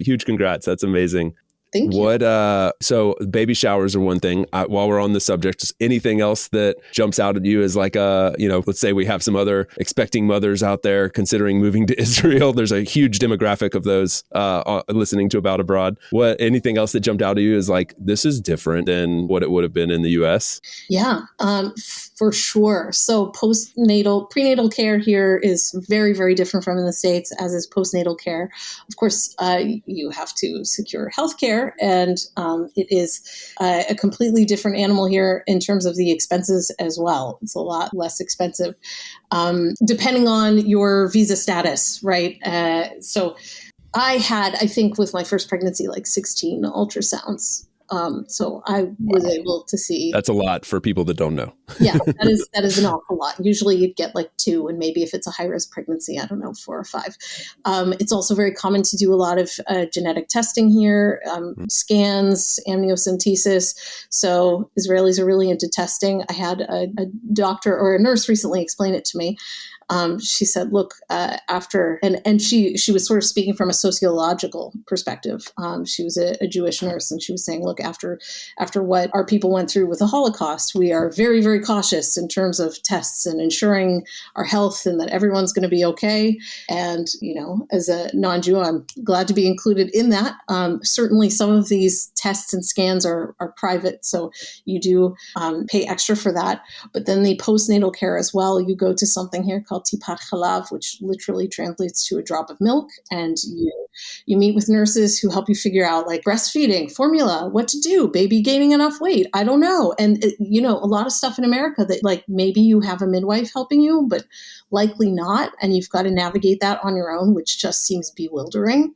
huge congrats. That's amazing. Thank you. So baby showers are one thing. While we're on the subject, just anything else that jumps out at you as like let's say we have some other expecting mothers out there considering moving to Israel. There's a huge demographic of those listening to About Abroad. Anything else that jumped out at you is like, this is different than what it would have been in the US? Yeah, for sure. So prenatal care here is very, very different from in the States, as is postnatal care. Of course, you have to secure healthcare, and it is a completely different animal here in terms of the expenses as well. It's a lot less expensive, depending on your visa status, right? So I think with my first pregnancy, like 16 ultrasounds. So I was able to see. That's a lot for people that don't know. Yeah, that is an awful lot. Usually you'd get like 2, and maybe if it's a high-risk pregnancy, I don't know, 4 or 5. It's also very common to do a lot of genetic testing here, scans, amniocentesis. So Israelis are really into testing. I had a doctor or a nurse recently explain it to me. She said, look, after, and she was sort of speaking from a sociological perspective. She was a Jewish nurse, and she was saying, look, after what our people went through with the Holocaust, we are very, very cautious in terms of tests and ensuring our health and that everyone's going to be okay. And, as a non-Jew, I'm glad to be included in that. Certainly some of these tests and scans are private, so you do pay extra for that. But then the postnatal care as well, you go to something here called tipat chalav, which literally translates to a drop of milk, and you meet with nurses who help you figure out like breastfeeding, formula, what to do, baby gaining enough weight, I don't know. And a lot of stuff in America that like maybe you have a midwife helping you, but likely not, and you've got to navigate that on your own, which just seems bewildering.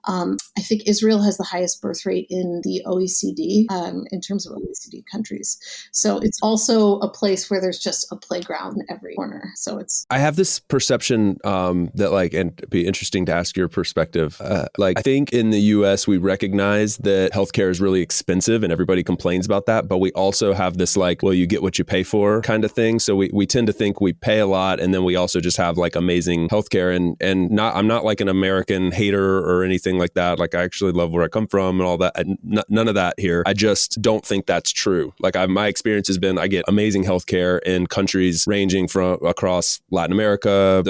I think Israel has the highest birth rate in the OECD in terms of OECD countries. So it's also a place where there's just a playground in every corner. So I have this perception that and it'd be interesting to ask your perspective. I think in the US, we recognize that healthcare is really expensive and everybody complains about that. But we also have this you get what you pay for kind of thing. So we tend to think we pay a lot, and then we also just have amazing healthcare. And I'm not like an American hater or anything like that. I actually love where I come from and all that. None of that here. I just don't think that's true. My experience has been I get amazing healthcare in countries ranging from across Latin America,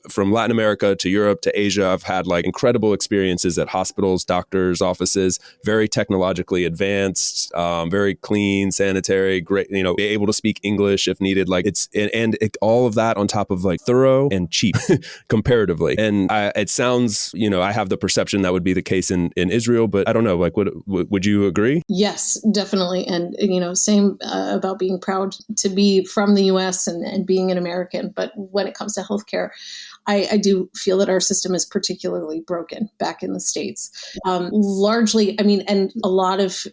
from Latin America to Europe to Asia. I've had incredible experiences at hospitals, doctors' offices, very technologically advanced, very clean, sanitary, great, be able to speak English if needed. All of that on top of thorough and cheap comparatively. And it sounds, I have the perception that would be the case in Israel, but I don't know, would you agree? Yes, definitely. And, same about being proud to be from the US and being an American. But when it comes to healthcare, I do feel that our system is particularly broken back in the States. Largely, and a lot of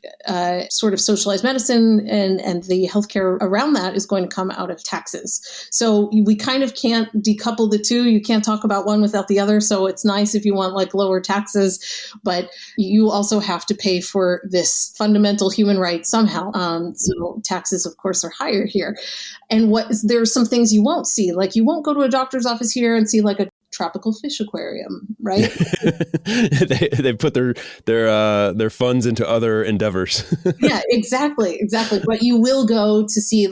sort of socialized medicine and the healthcare around that is going to come out of taxes. So we kind of can't decouple the two. You can't talk about one without the other. So it's nice if you want lower taxes, but you also have to pay for this fundamental human right somehow. So taxes, of course, are higher here. And there are some things you won't see. You won't go to a doctor's office here and see a tropical fish aquarium, right? they put their funds into other endeavors. Yeah, exactly. But you will go to see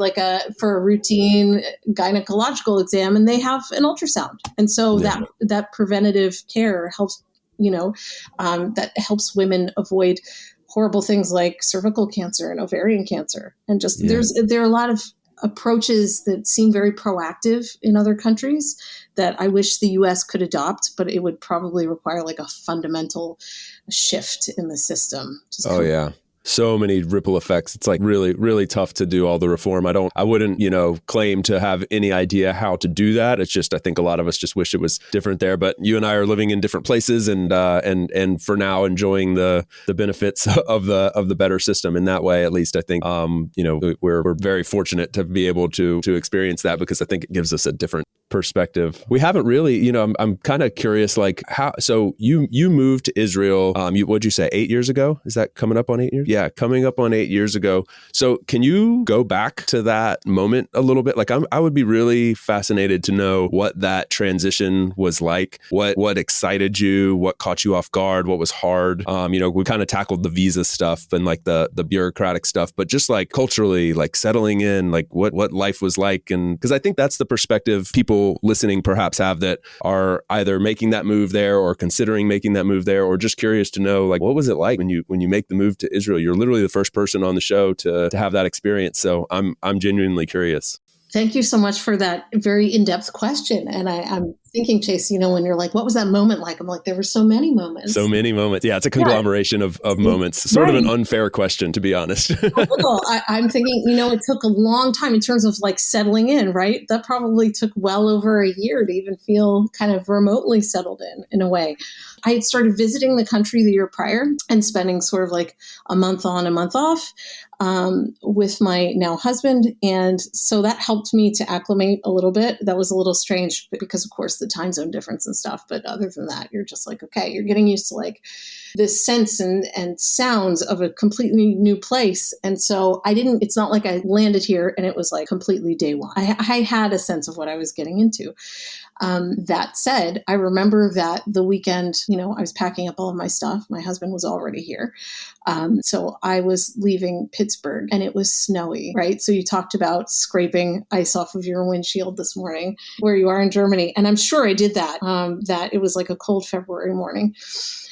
for a routine gynecological exam, and they have an ultrasound, and so that preventative care helps. That helps women avoid horrible things like cervical cancer and ovarian cancer, and there are a lot of approaches that seem very proactive in other countries that I wish the US could adopt, but it would probably require a fundamental shift in the system. So many ripple effects. It's like really, really tough to do all the reform. I wouldn't, claim to have any idea how to do that. It's just, I think a lot of us just wish it was different there, but you and I are living in different places and for now enjoying the benefits of the better system in that way. At least I think, we're very fortunate to be able to experience that, because I think it gives us a different perspective. We haven't really, I'm kind of curious, like so you moved to Israel, what'd you say, 8 years ago? Is that coming up on 8 years? Yeah, coming up on 8 years ago. So can you go back to that moment a little bit? Like I would be really fascinated to know what that transition was like, what excited you, what caught you off guard, what was hard. We kind of tackled the visa stuff and like the bureaucratic stuff, but just like culturally, like settling in, like what life was like. And because I think that's the perspective people listening perhaps have that are either making that move there or considering making that move there, or just curious to know, like, what was it like when you make the move to Israel? You're literally the first person on the show to have that experience. So I'm genuinely curious. Thank you so much for that very in-depth question. And I'm thinking, Chase, when you're like, what was that moment like? I'm like, there were so many moments. So many moments. Yeah, it's a conglomeration of moments. Sort of an unfair question, to be honest. Well, I'm thinking, it took a long time in terms of like settling in, right? That probably took well over a year to even feel kind of remotely settled in a way. I had started visiting the country the year prior and spending sort of like a month on, a month off with my now husband. And so that helped me to acclimate a little bit. That was a little strange because, of course, the time zone difference and stuff. But other than that, you're just like, okay, you're getting used to like this sense and sounds of a completely new place. And so it's not like I landed here and it was like completely day one. I had a sense of what I was getting into. That said, I remember that the weekend, I was packing up all of my stuff. My husband was already here. So I was leaving Pittsburgh and it was snowy, right? So you talked about scraping ice off of your windshield this morning where you are in Germany. And I'm sure I did that, that it was like a cold February morning.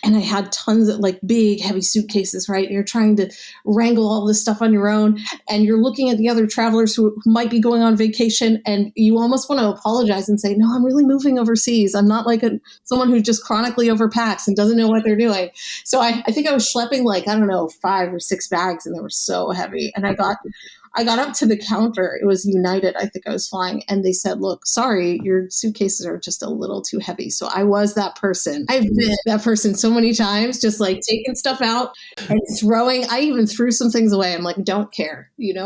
And I had tons of like big, heavy suitcases, right? And you're trying to wrangle all this stuff on your own. And you're looking at the other travelers who might be going on vacation. And you almost want to apologize and say, no, I'm really moving overseas. I'm not like someone who just chronically overpacks and doesn't know what they're doing. So I think I was schlepping like, I don't know, 5 or 6 bags, and they were so heavy. And I got up to the counter. It was United, I think I was flying. And they said, look, sorry, your suitcases are just a little too heavy. So I was that person. I've been that person so many times, just like taking stuff out and throwing. I even threw some things away. I'm like, don't care. Here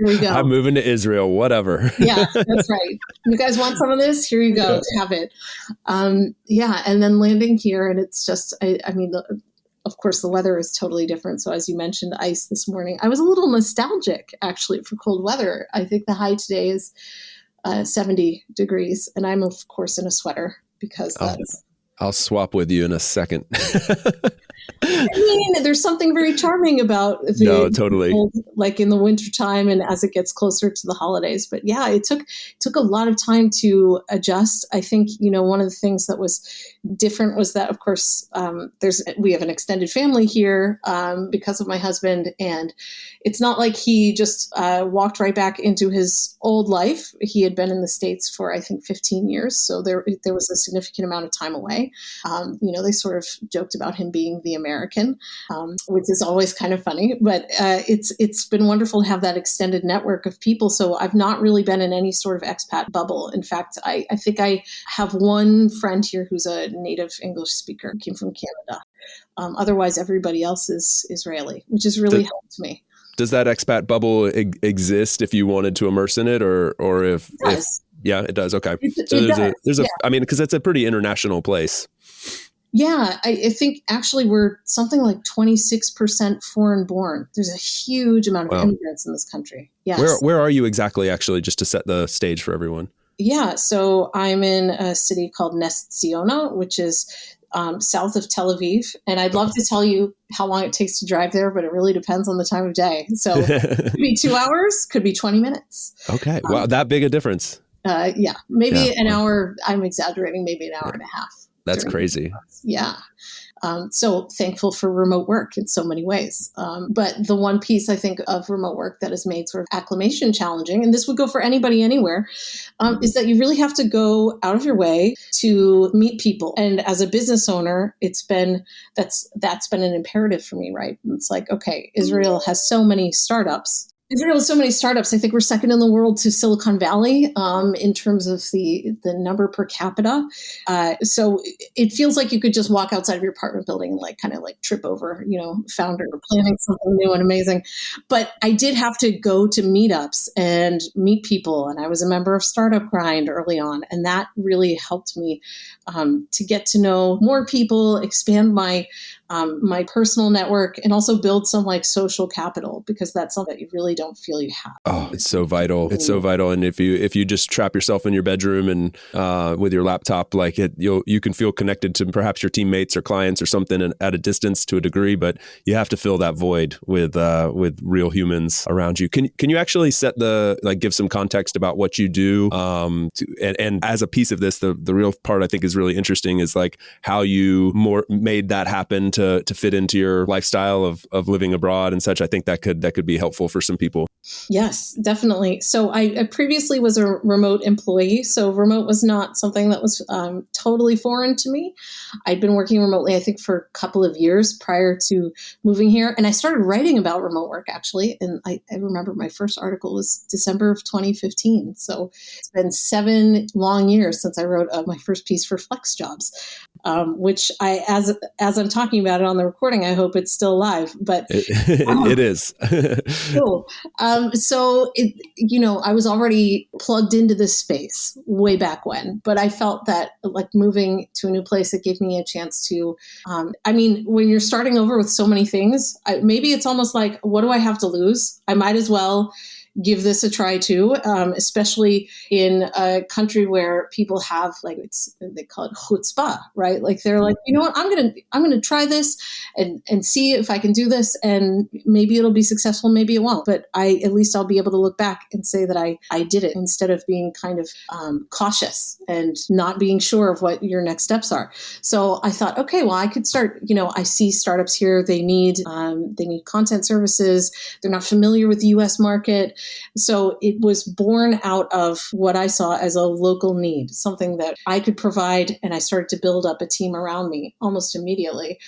we go. I'm moving to Israel, whatever. Yeah, that's right. You guys want some of this? Here you go. Have it. And then landing here. And it's just, of course, the weather is totally different. So as you mentioned, ice this morning, I was a little nostalgic actually for cold weather. I think the high today is 70 degrees. And I'm, of course, in a sweater because I'll swap with you in a second. There's something very charming about totally. Cold, like in the wintertime and as it gets closer to the holidays. But yeah, it took a lot of time to adjust. I think, one of the things that was different was that, of course, we have an extended family here because of my husband. And it's not like he just walked right back into his old life. He had been in the States for, I think, 15 years. So there was a significant amount of time away. They sort of joked about him being the American, which is always kind of funny, but it's been wonderful to have that extended network of people. So I've not really been in any sort of expat bubble. In fact, I think I have one friend here who's a native English speaker, came from Canada. Otherwise, everybody else is Israeli, which has really helped me. Does that expat bubble exist if you wanted to immerse in it, or if? Yeah, it does. Okay, because it's a pretty international place. Yeah, I think actually we're something like 26% foreign born. There's a huge amount of immigrants in this country. Yes. Where are you exactly, actually, just to set the stage for everyone? Yeah, so I'm in a city called Nes Ziona, which is south of Tel Aviv. And I'd love to tell you how long it takes to drive there, but it really depends on the time of day. So it could be 2 hours, could be 20 minutes. Okay. Wow, that big a difference. Maybe an hour. I'm exaggerating, maybe an hour and a half. That's crazy. Yeah. So thankful for remote work in so many ways. But the one piece I think of remote work that has made sort of acclimation challenging, and this would go for anybody anywhere, is that you really have to go out of your way to meet people. And as a business owner, that's been an imperative for me, right? It's like, okay, Israel has so many startups. Israel has so many startups. I think we're second in the world to Silicon Valley in terms of the number per capita. So it feels like you could just walk outside of your apartment building and kind of trip over, founder planning something new and amazing. But I did have to go to meetups and meet people. And I was a member of Startup Grind early on. And that really helped me to get to know more people, expand my personal network, and also build some social capital, because that's something that you really don't feel you have. Oh, it's so vital. It's so vital. And if you just trap yourself in your bedroom and with your laptop, you can feel connected to perhaps your teammates or clients or something at a distance to a degree, but you have to fill that void with real humans around you. Can you actually give some context about what you do? And as a piece of this, the real part I think is really interesting is how you made that happen to fit into your lifestyle of living abroad and such. I think that could be helpful for some people. Yes, definitely. So I previously was a remote employee. So remote was not something that was totally foreign to me. I'd been working remotely, I think, for a couple of years prior to moving here. And I started writing about remote work, actually. And I remember my first article was December of 2015. So it's been 7 long years since I wrote my first piece for Flex Jobs, which as I'm talking about it on the recording, I hope it's still alive. But it is. Cool. So I was already plugged into this space way back when, but I felt that moving to a new place, it gave me a chance to, when you're starting over with so many things, maybe it's almost like, what do I have to lose? I might as well give this a try too, especially in a country where people have they call it chutzpah, right? They're you know what, I'm gonna try this and see if I can do this, and maybe it'll be successful, maybe it won't, but at least I'll be able to look back and say that I did it, instead of being kind of cautious and not being sure of what your next steps are. So I thought, okay, well, I could start. I see startups here. They need content services. They're not familiar with the U.S. market. So it was born out of what I saw as a local need, something that I could provide. And I started to build up a team around me almost immediately.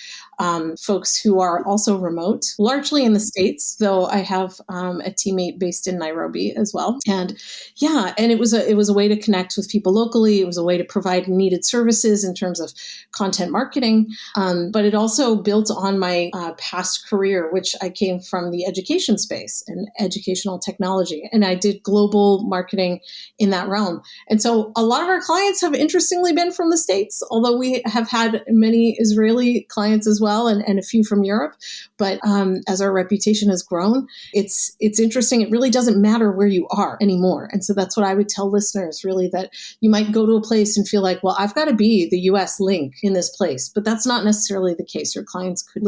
Folks who are also remote, largely in the States, though I have a teammate based in Nairobi as well. And it was a way to connect with people locally. It was a way to provide needed services in terms of content marketing. But it also built on my past career, which I came from the education space and educational technology. And I did global marketing in that realm. And so a lot of our clients have interestingly been from the States, although we have had many Israeli clients as well, and a few from Europe. But as our reputation has grown, it's interesting. It really doesn't matter where you are anymore. And so that's what I would tell listeners, really, that you might go to a place and feel like, well, I've got to be the US link in this place. But that's not necessarily the case. Your clients could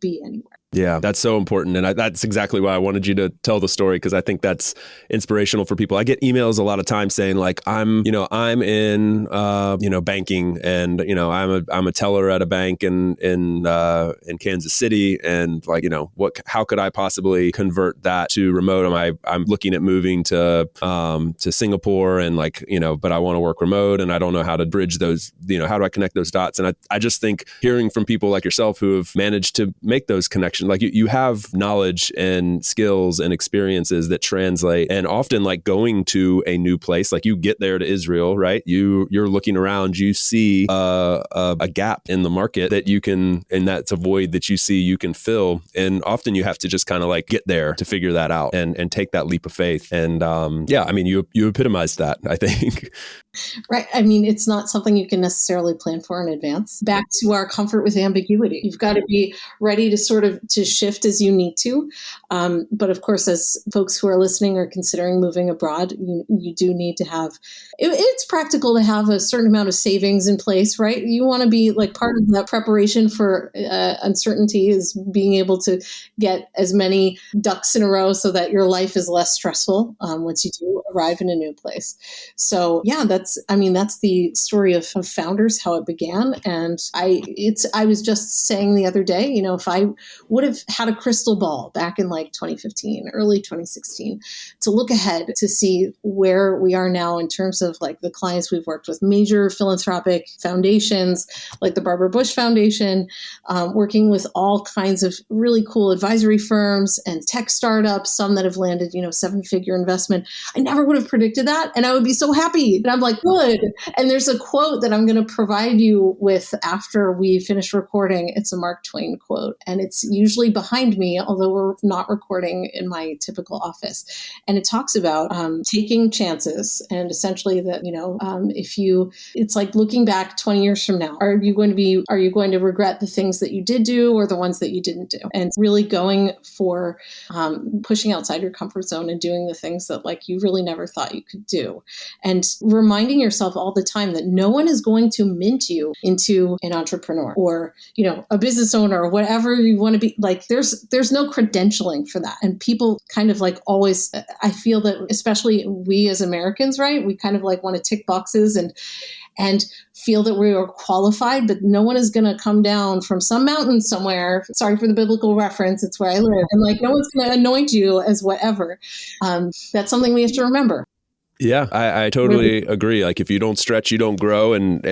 be anywhere. Yeah, that's so important. And that's exactly why I wanted you to tell the story, because I think that's inspirational for people. I get emails a lot of times saying I'm in, banking, and, I'm a teller at a bank in Kansas City. And how could I possibly convert that to remote? I'm looking at moving to Singapore, and but I want to work remote, and I don't know how to bridge those, how do I connect those dots? And I just think hearing from people like yourself who have managed to make those connections, you have knowledge and skills and experiences that translate, and often going going to a new place, like you get there to Israel, right? You're looking around, you see a gap in the market that you can, and that's a void that you see you can fill. And often you have to just kind of like get there to figure that out and take that leap of faith. And yeah, I mean, you epitomized that, I think. Right. I mean, it's not something you can necessarily plan for in advance. Back to our comfort with ambiguity. You've got to be ready to sort of to shift as you need to. But of course, as folks who are listening are considering moving abroad, you do need to have, it's practical to have a certain amount of savings in place, right? You want to be like part of that preparation for uncertainty is being able to get as many ducks in a row so that your life is less stressful once you do arrive in a new place. So yeah, that's the story of founders, how it began. And I was just saying the other day, if I would have had a crystal ball back in like 2015, early 2016, to look ahead to see where we are now in terms of like the clients we've worked with, major philanthropic foundations like the Barbara Bush Foundation, working with all kinds of really cool advisory firms and tech startups, some that have landed, 7-figure investment. I never would have predicted that. And I would be so happy. And I'm like, good. And there's a quote that I'm going to provide you with after we finish recording. It's a Mark Twain quote. And it's usually behind me, although we're not recording in my typical office. And it talks about taking chances, and essentially that, it's like looking back 20 years from now, are you going to regret the things that you did do or the ones that you didn't do? And really going for pushing outside your comfort zone and doing the things that like you really never thought you could do. And reminding yourself all the time that no one is going to mint you into an entrepreneur or, a business owner or whatever you want to be. Like there's no credentialing for that. And people kind of like always, I feel that especially we as Americans, right? We kind of like want to tick boxes and feel that we are qualified, but no one is going to come down from some mountain somewhere. Sorry for the biblical reference. It's where I live. And like, no one's going to anoint you as whatever. That's something we have to remember. Yeah, I totally agree. Like if you don't stretch, you don't grow, and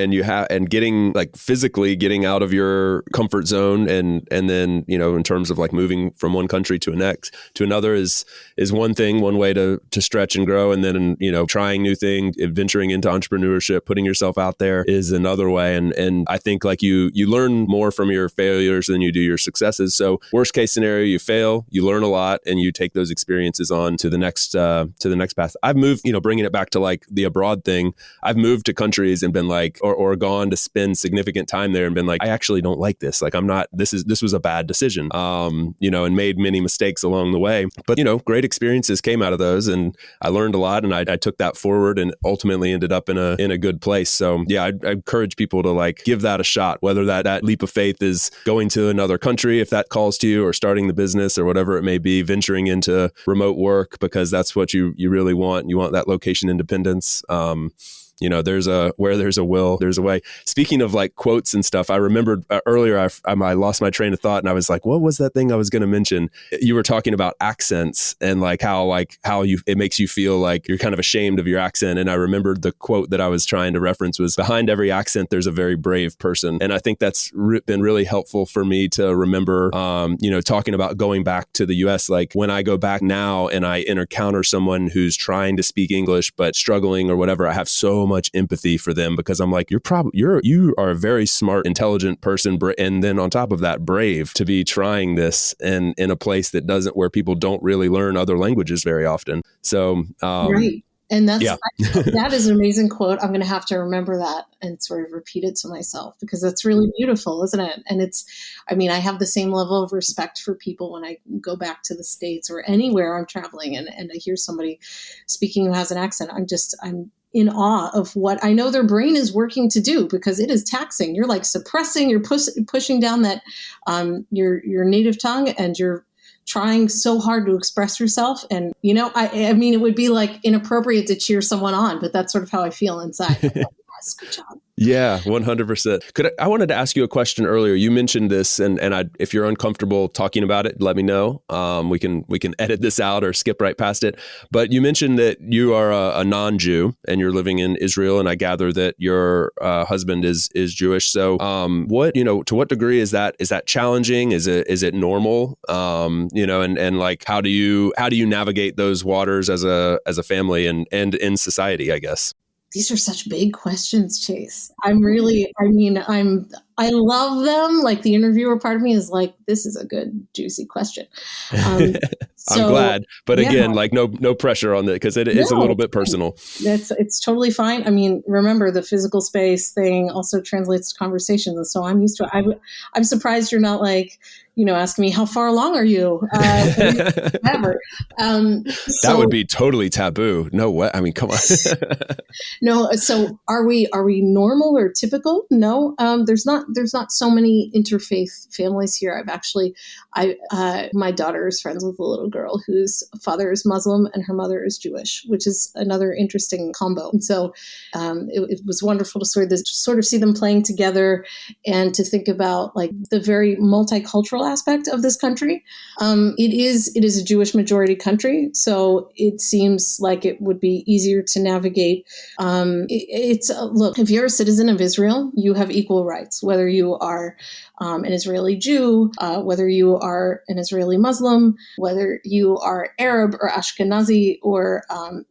getting like physically getting out of your comfort zone and then, in terms of like moving from one country to another is one thing, one way to stretch and grow. And then, trying new things, venturing into entrepreneurship, putting yourself out there is another way. And I think like you learn more from your failures than you do your successes. So worst case scenario, you fail, you learn a lot, and you take those experiences on to the next path. I've moved, bringing it back to like the abroad thing, I've moved to countries and been like, or gone to spend significant time there and been like, I actually don't like this. Like this was a bad decision, and made many mistakes along the way. But, great experiences came out of those, and I learned a lot, and I took that forward and ultimately ended up in a good place. So yeah, I encourage people to like give that a shot, whether that leap of faith is going to another country, if that calls to you, or starting the business or whatever it may be, venturing into remote work, because that's what you really want. You want that location independence. Where there's a will, there's a way. Speaking of like quotes and stuff, I remembered earlier, I lost my train of thought, and I was like, what was that thing I was going to mention? You were talking about accents and like how it makes you feel like you're kind of ashamed of your accent. And I remembered the quote that I was trying to reference was, behind every accent, there's a very brave person. And I think that's been really helpful for me to remember, talking about going back to the US, like when I go back now and I encounter someone who's trying to speak English, but struggling or whatever, I have so much empathy for them, because I'm like, you are a very smart, intelligent person, and then on top of that, brave to be trying this in a place where people don't really learn other languages very often. So right. And that is an amazing quote. I'm going to have to remember that and sort of repeat it to myself, because that's really beautiful, isn't it? And I have the same level of respect for people when I go back to the States or anywhere I'm traveling and I hear somebody speaking who has an accent. I'm in awe of what I know their brain is working to do, because it is taxing. You're like suppressing, you're pushing down that your native tongue, and you're trying so hard to express yourself. And, it would be like inappropriate to cheer someone on, but that's sort of how I feel inside. Like, yes, good job. Yeah, 100%. I wanted to ask you a question earlier. You mentioned this, and if you're uncomfortable talking about it, let me know. We can edit this out or skip right past it. But you mentioned that you are a non-Jew and you're living in Israel, and I gather that your husband is Jewish. So, to what degree is that challenging? Is it normal? And like, how do you navigate those waters as a family and in society, I guess? These are such big questions, Chase. I love them. Like the interviewer part of me is like, this is a good, juicy question. I'm glad. But again, like no pressure on that, because it is a little bit personal. It's totally fine. Remember the physical space thing also translates to conversations. And so I'm used to it. I'm surprised you're not like, asking me, how far along are you? Whatever. That would be totally taboo. No way. Come on. No. So are we normal or typical? No, there's not not so many interfaith families here. My daughter is friends with a little girl whose father is Muslim and her mother is Jewish, which is another interesting combo. And so it was wonderful to sort of see them playing together and to think about like the very multicultural aspect of this country. It is a Jewish majority country, so it seems like it would be easier to navigate. Look, if you're a citizen of Israel, you have equal rights, whether you are an Israeli Jew, whether you are an Israeli Muslim, whether you are Arab or Ashkenazi or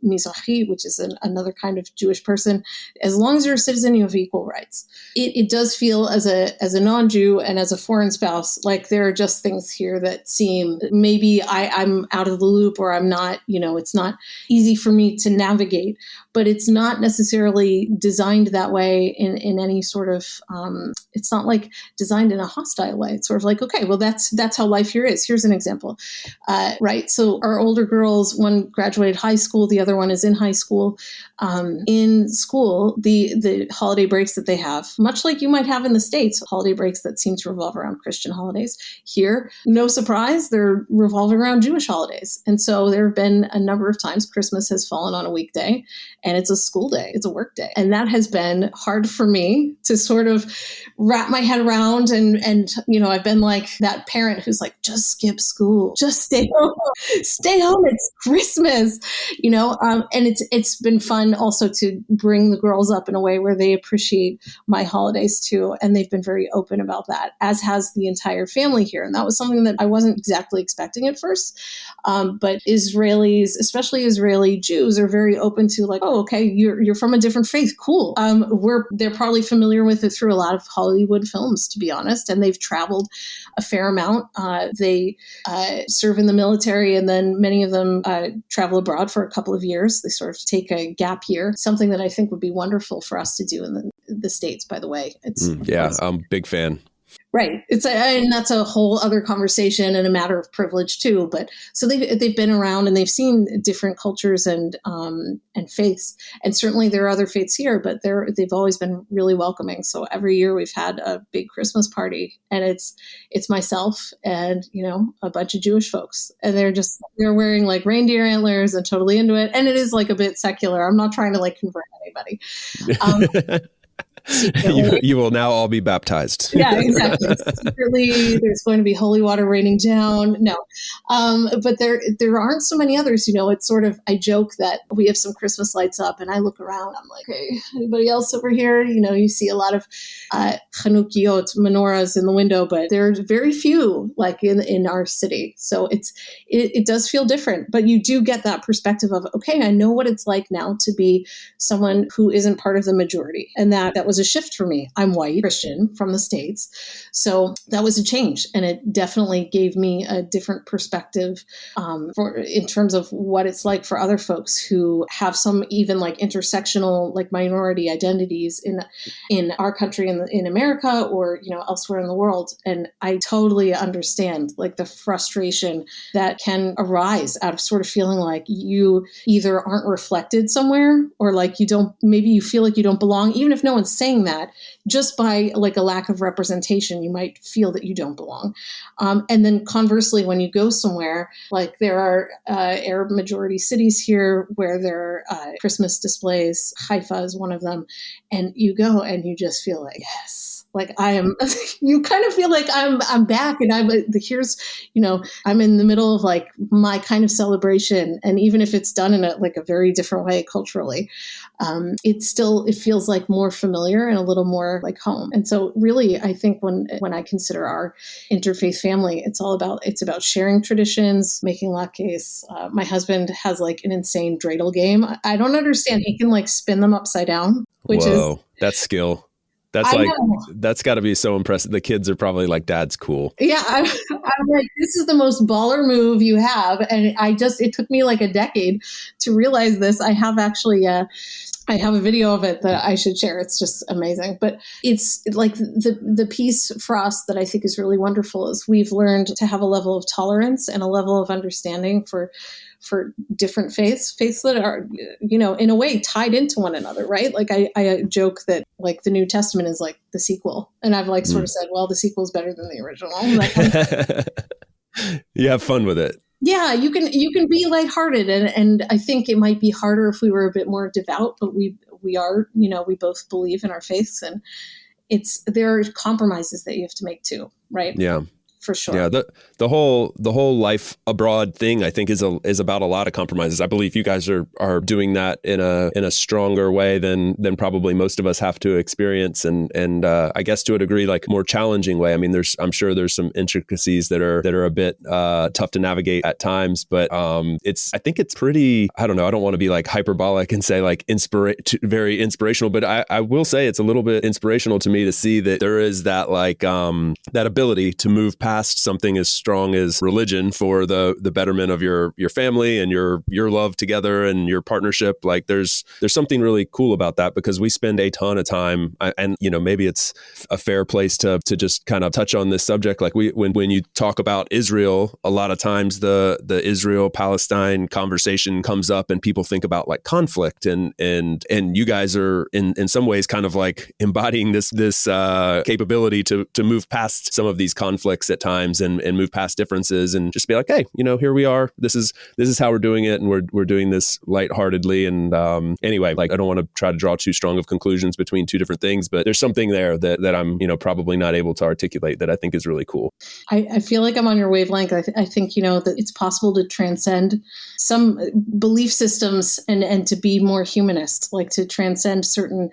Mizrahi, which is another kind of Jewish person. As long as you're a citizen, you have equal rights. It does feel as a non-Jew and as a foreign spouse, like there are just things here that seem maybe I'm out of the loop or I'm not, it's not easy for me to navigate, but it's not necessarily designed that way in any sort of, it's not like designed in a hostile way. It's sort of like, okay, well, that's how life here is. Here's an example, right? So our older girls, one graduated high school, the other one is in high school. In school, the holiday breaks that they have, much like you might have in the States, holiday breaks that seem to revolve around Christian holidays. Here, no surprise, they're revolving around Jewish holidays. And so there have been a number of times Christmas has fallen on a weekday and it's a school day, it's a work day. And that has been hard for me to sort of wrap my head around. And I've been like that parent who's like, just skip school, just stay home, it's Christmas, and it's been fun also to bring the girls up in a way where they appreciate my holidays too. And they've been very open about that, as has the entire family here. And that was something that I wasn't exactly expecting at first. But Israelis, especially Israeli Jews, are very open to like, oh, okay, you're from a different faith. Cool. They're probably familiar with it through a lot of Hollywood films, to be honest. And they've traveled a fair amount. They serve in the military, and then many of them travel abroad for a couple of years. They sort of take a gap year, something that I think would be wonderful for us to do in the States, by the way. I'm a big fan. Right. And that's a whole other conversation and a matter of privilege too. But so they've been around and they've seen different cultures and faiths. And certainly there are other faiths here, but they've always been really welcoming. So every year we've had a big Christmas party, and it's myself and, a bunch of Jewish folks, and they're wearing like reindeer antlers and totally into it. And it is like a bit secular. I'm not trying to like convert anybody. You will now all be baptized. Yeah, exactly. Secretly, there's going to be holy water raining down. No, but there aren't so many others. It's sort of, I joke that we have some Christmas lights up, and I look around. I'm like, hey, anybody else over here? You see a lot of Chanukiot menorahs in the window, but there are very few like in our city. So it does feel different, but you do get that perspective of, okay, I know what it's like now to be someone who isn't part of the majority, and that was a shift for me. I'm white, Christian from the States. So that was a change. And it definitely gave me a different perspective in terms of what it's like for other folks who have some even like intersectional, like minority identities in our country, in America, or, elsewhere in the world. And I totally understand like the frustration that can arise out of sort of feeling like you either aren't reflected somewhere, or like maybe you feel like you don't belong, even if no one's saying that. Just by like a lack of representation, you might feel that you don't belong. And then conversely, when you go somewhere, like there are Arab majority cities here where there are Christmas displays, Haifa is one of them, and you go and you just feel like, yes, like I am, you kind of feel like I'm back, and I'm in the middle of like my kind of celebration. And even if it's done in a very different way culturally, it feels like more familiar and a little more like home. And so really, I think when I consider our interfaith family, it's about sharing traditions, making latkes. My husband has like an insane dreidel game. I don't understand. He can like spin them upside down, Whoa, that's skill. That's got to be so impressive. The kids are probably like, Dad's cool. Yeah. I'm like, this is the most baller move you have. And it took me like a decade to realize this. I have actually, I have a video of it that I should share. It's just amazing. But it's like the piece for us that I think is really wonderful is we've learned to have a level of tolerance and a level of understanding for for different faiths that are, in a way tied into one another, right? Like I joke that like the New Testament is like the sequel, and I've like sort of said, well, the sequel is better than the original. You have fun with it. Yeah, you can be lighthearted, and I think it might be harder if we were a bit more devout, but we are, we both believe in our faiths, and there are compromises that you have to make too, right? Yeah. For sure. Yeah, the whole life abroad thing, I think, is about a lot of compromises. I believe you guys are doing that in a stronger way than probably most of us have to experience, and I guess to a degree, like more challenging way. I mean, I'm sure there's some intricacies that are a bit tough to navigate at times, but I think it's pretty. I don't know. I don't want to be like hyperbolic and say like very inspirational, but I will say it's a little bit inspirational to me to see that there is that like that ability to move past something as strong as religion for the betterment of your family and your love together and your partnership. Like there's something really cool about that, because we spend a ton of time, and maybe it's a fair place to just kind of touch on this subject. Like when you talk about Israel, a lot of times the Israel-Palestine conversation comes up and people think about like conflict, and you guys are in some ways kind of like embodying this capability to move past some of these conflicts at times and move past differences and just be like, hey, here we are. This is how we're doing it, and we're doing this lightheartedly. And anyway, like I don't want to try to draw too strong of conclusions between two different things, but there's something there that I'm probably not able to articulate that I think is really cool. I feel like I'm on your wavelength. I think that it's possible to transcend some belief systems and to be more humanist, like to transcend certain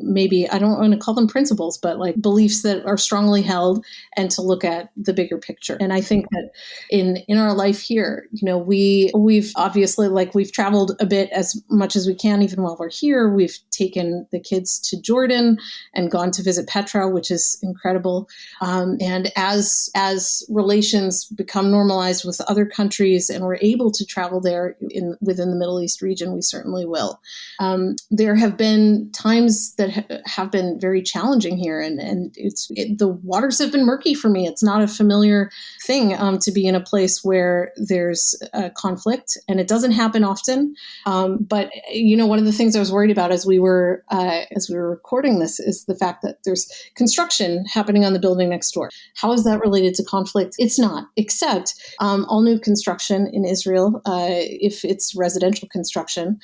maybe, I don't want to call them principles, but like beliefs that are strongly held, and to look at the bigger picture. And I think that in our life here, we've obviously, like, we've traveled a bit as much as we can, even while we're here. We've taken the kids to Jordan and gone to visit Petra, which is incredible. And as relations become normalized with other countries and we're able to travel there within the Middle East region, we certainly will. There have been times that have been very challenging here, and the waters have been murky for me. It's not a familiar thing to be in a place where there's conflict, and it doesn't happen often. But one of the things I was worried about as we were recording this is the fact that there's construction happening on the building next door. How is that related to conflict? It's not, except all new construction in Israel, if it's residential construction,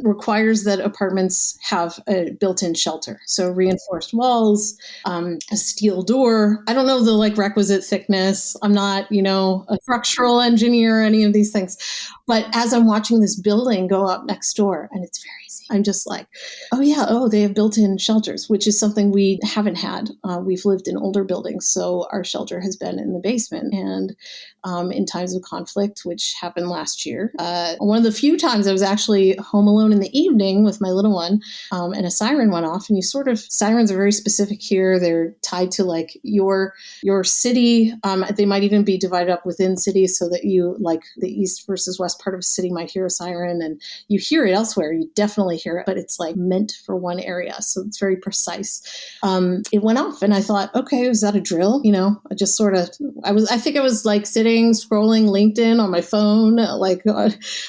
requires that apartments have a built-in shelter. So reinforced walls, a steel door. I don't know the requisite thickness. I'm not, a structural engineer or any of these things. But as I'm watching this building go up next door, and it's very easy, I'm just like, oh yeah, they have built-in shelters, which is something we haven't had. We've lived in older buildings, so our shelter has been in the basement. And in times of conflict, which happened last year, one of the few times I was actually home alone in the evening with my little one, and a siren went off. And sirens are very specific here. They're tied to your city. They might even be divided up within cities so that you, like the east versus west part of a city, might hear a siren, and you hear it elsewhere. You definitely hear it, but it's meant for one area. So it's very precise. It went off and I thought, okay, was that a drill? I just sort of, I think I was sitting scrolling LinkedIn on my phone.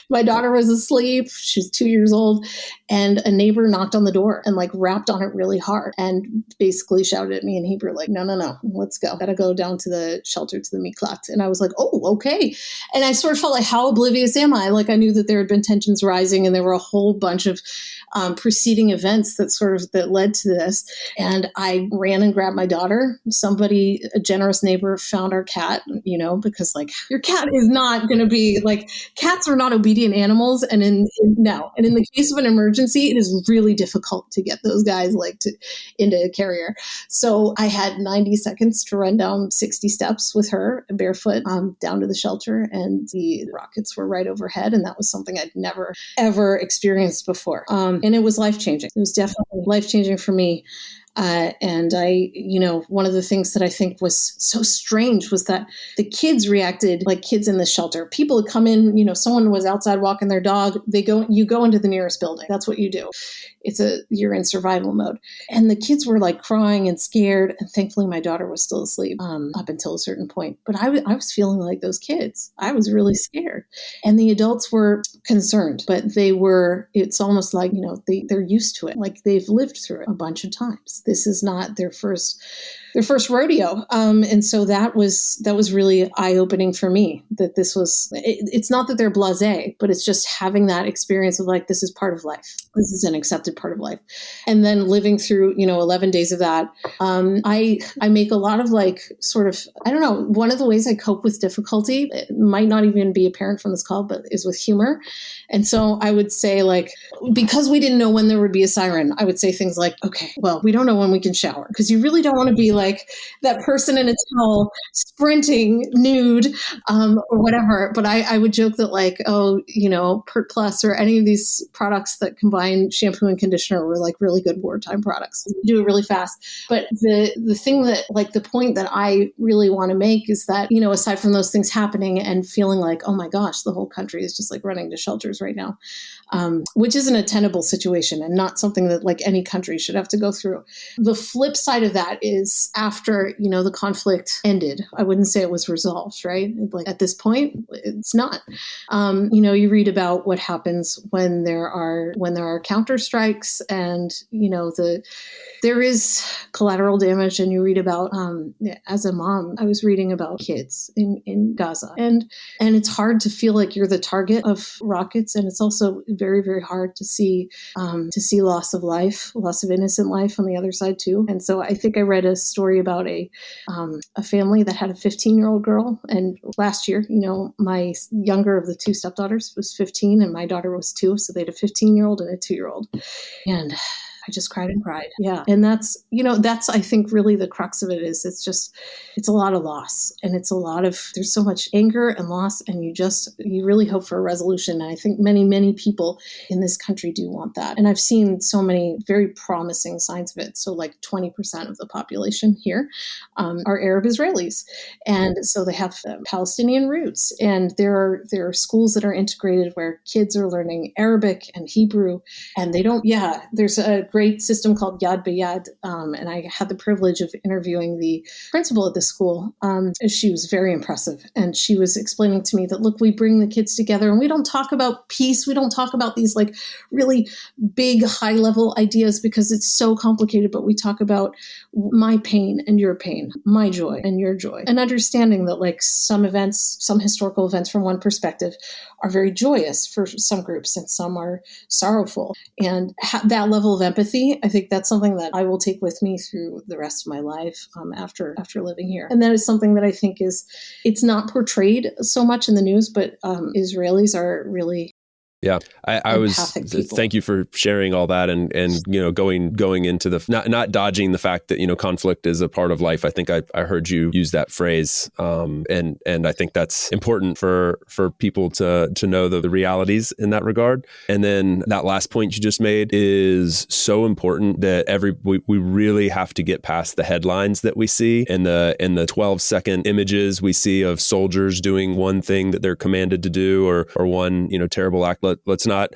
My daughter was asleep. She's 2 years old, and a neighbor knocked on the door and rapped on it really hard and basically shouted at me in Hebrew, no, let's go. Gotta go down to the shelter, to the miklat. And I was like, oh, okay. And I sort of felt like, how oblivious am I? I knew that there had been tensions rising, and there were a whole bunch of preceding events that led to this. And I ran and grabbed my daughter. A generous neighbor, found our cat, because your cat is not going to be cats are not obedient animals. And in the case of an emergency, it is really difficult to get those guys into a carrier. So I had 90 seconds to run down 60 steps with her barefoot down to the shelter, and the rockets were right overhead. And that was something I'd never, ever experienced before. And it was life-changing. It was definitely life-changing for me. And one of the things that I think was so strange was that the kids reacted like kids in the shelter. People would come in, someone was outside walking their dog. You go into the nearest building. That's what you do. You're in survival mode. And the kids were like crying and scared. And thankfully my daughter was still asleep up until a certain point. But I was feeling like those kids. I was really scared. And the adults were concerned, but it's almost like, they're used to it. Like they've lived through it a bunch of times. This is not their first rodeo. And so that was really eye-opening for me, that it's not that they're blasé, but it's just having that experience of like, this is part of life. This is an accepted part of life. And then living through, 11 days of that, I make a lot of like, sort of, I don't know, one of the ways I cope with difficulty, it might not even be apparent from this call, but is with humor. And so I would say like, because we didn't know when there would be a siren, I would say things like, okay, well, we don't know when we can shower, because you really don't want to be like that person in a towel sprinting nude or whatever. But I would joke that like, Pert Plus or any of these products that combine shampoo and conditioner were like really good wartime products. You do it really fast. But the thing that like the point that I really want to make is that, aside from those things happening and feeling like, oh my gosh, the whole country is just like running to shelters right now, which isn't a tenable situation and not something that like any country should have to go through. The flip side of that is after, the conflict ended, I wouldn't say it was resolved, right? Like at this point, it's not. You read about what happens when there are counter strikes and, there is collateral damage. And you read about, as a mom, I was reading about kids in Gaza and it's hard to feel like you're the target of rockets. And it's also very, very hard to see loss of life, loss of innocent life on the other side too. And so I think I read a story about a family that had a 15-year-old girl. And last year, my younger of the two stepdaughters was 15 and my daughter was 2. So they had a 15-year-old and a 2-year-old. And I just cried and cried. Yeah. And that's I think really the crux of it is it's a lot of loss and there's so much anger and loss and you really hope for a resolution. And I think many, many people in this country do want that. And I've seen so many very promising signs of it. So like 20% of the population here are Arab Israelis. And so they have Palestinian roots. And there are schools that are integrated where kids are learning Arabic and Hebrew and there's a great system called Yad B'Yad. And I had the privilege of interviewing the principal at the school. She was very impressive. And she was explaining to me that, look, we bring the kids together and we don't talk about peace. We don't talk about these like really big high level ideas because it's so complicated, but we talk about my pain and your pain, my joy and your joy, and understanding that like some historical events from one perspective are very joyous for some groups and some are sorrowful. And that level of empathy, I think that's something that I will take with me through the rest of my life after living here. And that is something that I think it's not portrayed so much in the news, but Israelis are really Yeah, I was. Thank you for sharing all that, and going into the not dodging the fact that conflict is a part of life. I think I heard you use that phrase, and I think that's important for people to know the realities in that regard. And then that last point you just made is so important that we really have to get past the headlines that we see and the 12-second images we see of soldiers doing one thing that they're commanded to do or one terrible act. Let's not,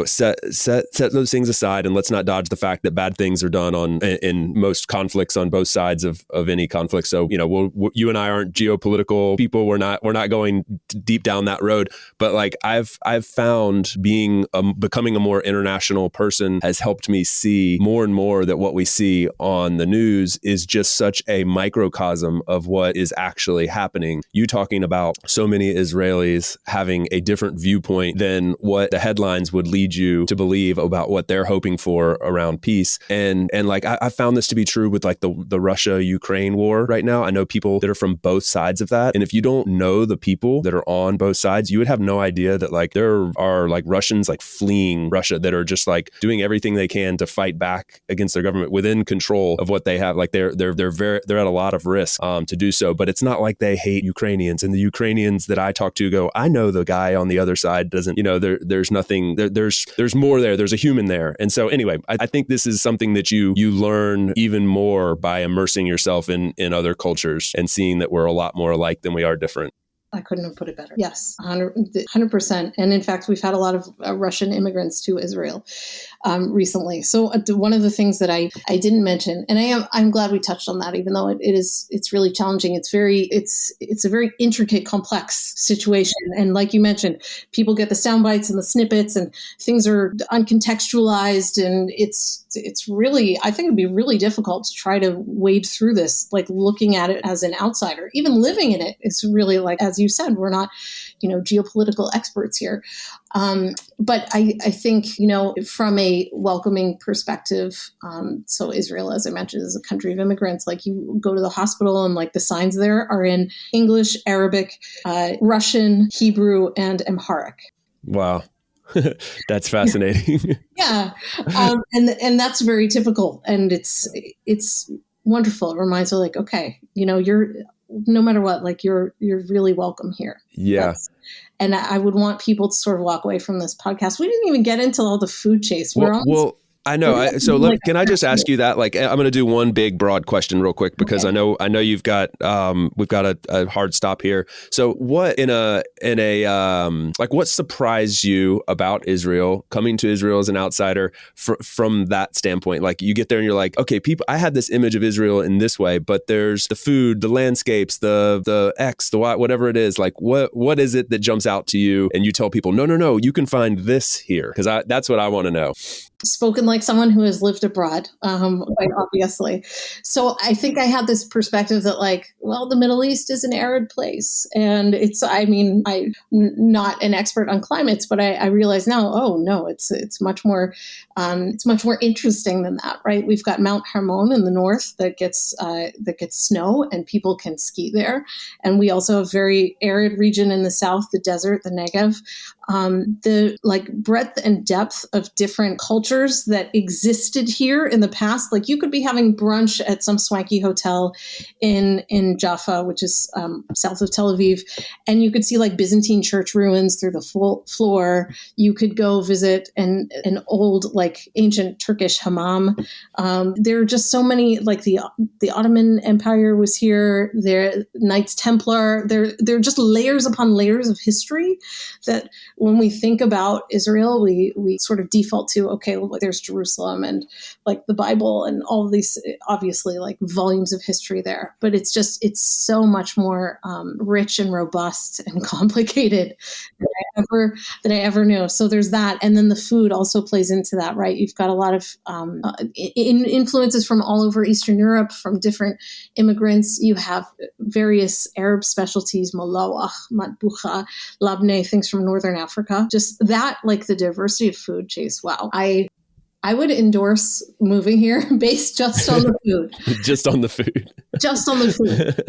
set those things aside, and let's not dodge the fact that bad things are done in most conflicts on both sides of any conflict. So, you and I aren't geopolitical people. We're not going deep down that road. But like I've found becoming a more international person has helped me see more and more that what we see on the news is just such a microcosm of what is actually happening. You talking about so many Israelis having a different viewpoint than what the headlines would lead you to believe about what they're hoping for around peace. And like I found this to be true with like the Russia-Ukraine war right now. I know people that are from both sides of that. And if you don't know the people that are on both sides, you would have no idea that like there are like Russians like fleeing Russia that are just like doing everything they can to fight back against their government within control of what they have. Like they're at a lot of risk to do so. But it's not like they hate Ukrainians. And the Ukrainians that I talk to go, I know the guy on the other side doesn't, there's nothing, there's more there. There's a human there. And so anyway, I think this is something that you learn even more by immersing yourself in other cultures and seeing that we're a lot more alike than we are different. I couldn't have put it better. Yes, 100%. And in fact, we've had a lot of Russian immigrants to Israel recently. So one of the things that I didn't mention, and I'm glad we touched on that, even though it's really challenging. It's a very intricate, complex situation. And like you mentioned, people get the sound bites and the snippets, and things are uncontextualized, and it's really, I think it'd be really difficult to try to wade through this, like looking at it as an outsider. Even living in it is really, like, as you said, we're not, geopolitical experts here. But I think, from a welcoming perspective, so Israel, as I mentioned, is a country of immigrants. Like, you go to the hospital and like the signs there are in English, Arabic, Russian, Hebrew, and Amharic. Wow. That's fascinating. Yeah. And that's very typical. And it's wonderful. It reminds me, like, okay, you're, no matter what, like you're really welcome here. Yeah. And I would want people to sort of walk away from this podcast. We didn't even get into all the food chase. Well, I know. Can I just ask you that? Like, I'm going to do one big broad question real quick, because okay. I know we've got a hard stop here. So what what surprised you about Israel, coming to Israel as an outsider from that standpoint? Like, you get there and you're like, okay, I had this image of Israel in this way, but there's the food, the landscapes, the X, the Y, whatever it is. Like, what is it that jumps out to you? And you tell people, no, you can find this here. Because that's what I want to know. Spoken like someone who has lived abroad, quite obviously. So I think I had this perspective that, like, well, the Middle East is an arid place. And I'm not an expert on climates, but I realize now, oh no, it's much more interesting than that, right? We've got Mount Hermon in the north that gets snow, and people can ski there. And we also have very arid region in the south, the desert, the Negev. The like breadth and depth of different cultures that existed here in the past. Like, you could be having brunch at some swanky hotel in Jaffa, which is south of Tel Aviv, and you could see like Byzantine church ruins through the floor. You could go visit an old, like, ancient Turkish hammam. There are just so many, like the Ottoman Empire was here. There, Knights Templar. There are just layers upon layers of history that, when we think about Israel, we sort of default to, okay, well, there's Jerusalem and like the Bible and all of these, obviously, like volumes of history there. But it's so much more rich and robust and complicated than I ever knew. So there's that. And then the food also plays into that, right? You've got a lot of influences from all over Eastern Europe, from different immigrants. You have various Arab specialties, malawach, matbucha, labneh, things from Northern Africa. Just that, like, the diversity of food, Chase. Wow. I would endorse moving here based just on the food. Just on the food. Just on the food.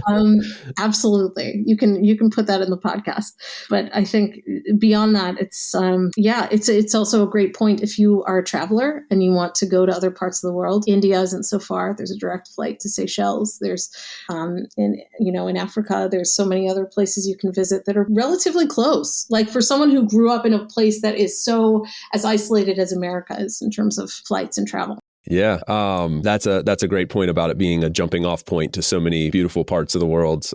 Absolutely. You can put that in the podcast. But I think beyond that, it's also a great point if you are a traveler and you want to go to other parts of the world. India isn't so far. There's a direct flight to Seychelles. There's in Africa, there's so many other places you can visit that are relatively close. Like, for someone who grew up in a place that is so as isolated as America is in terms of flights and travel. Yeah, that's a great point about it being a jumping off point to so many beautiful parts of the world.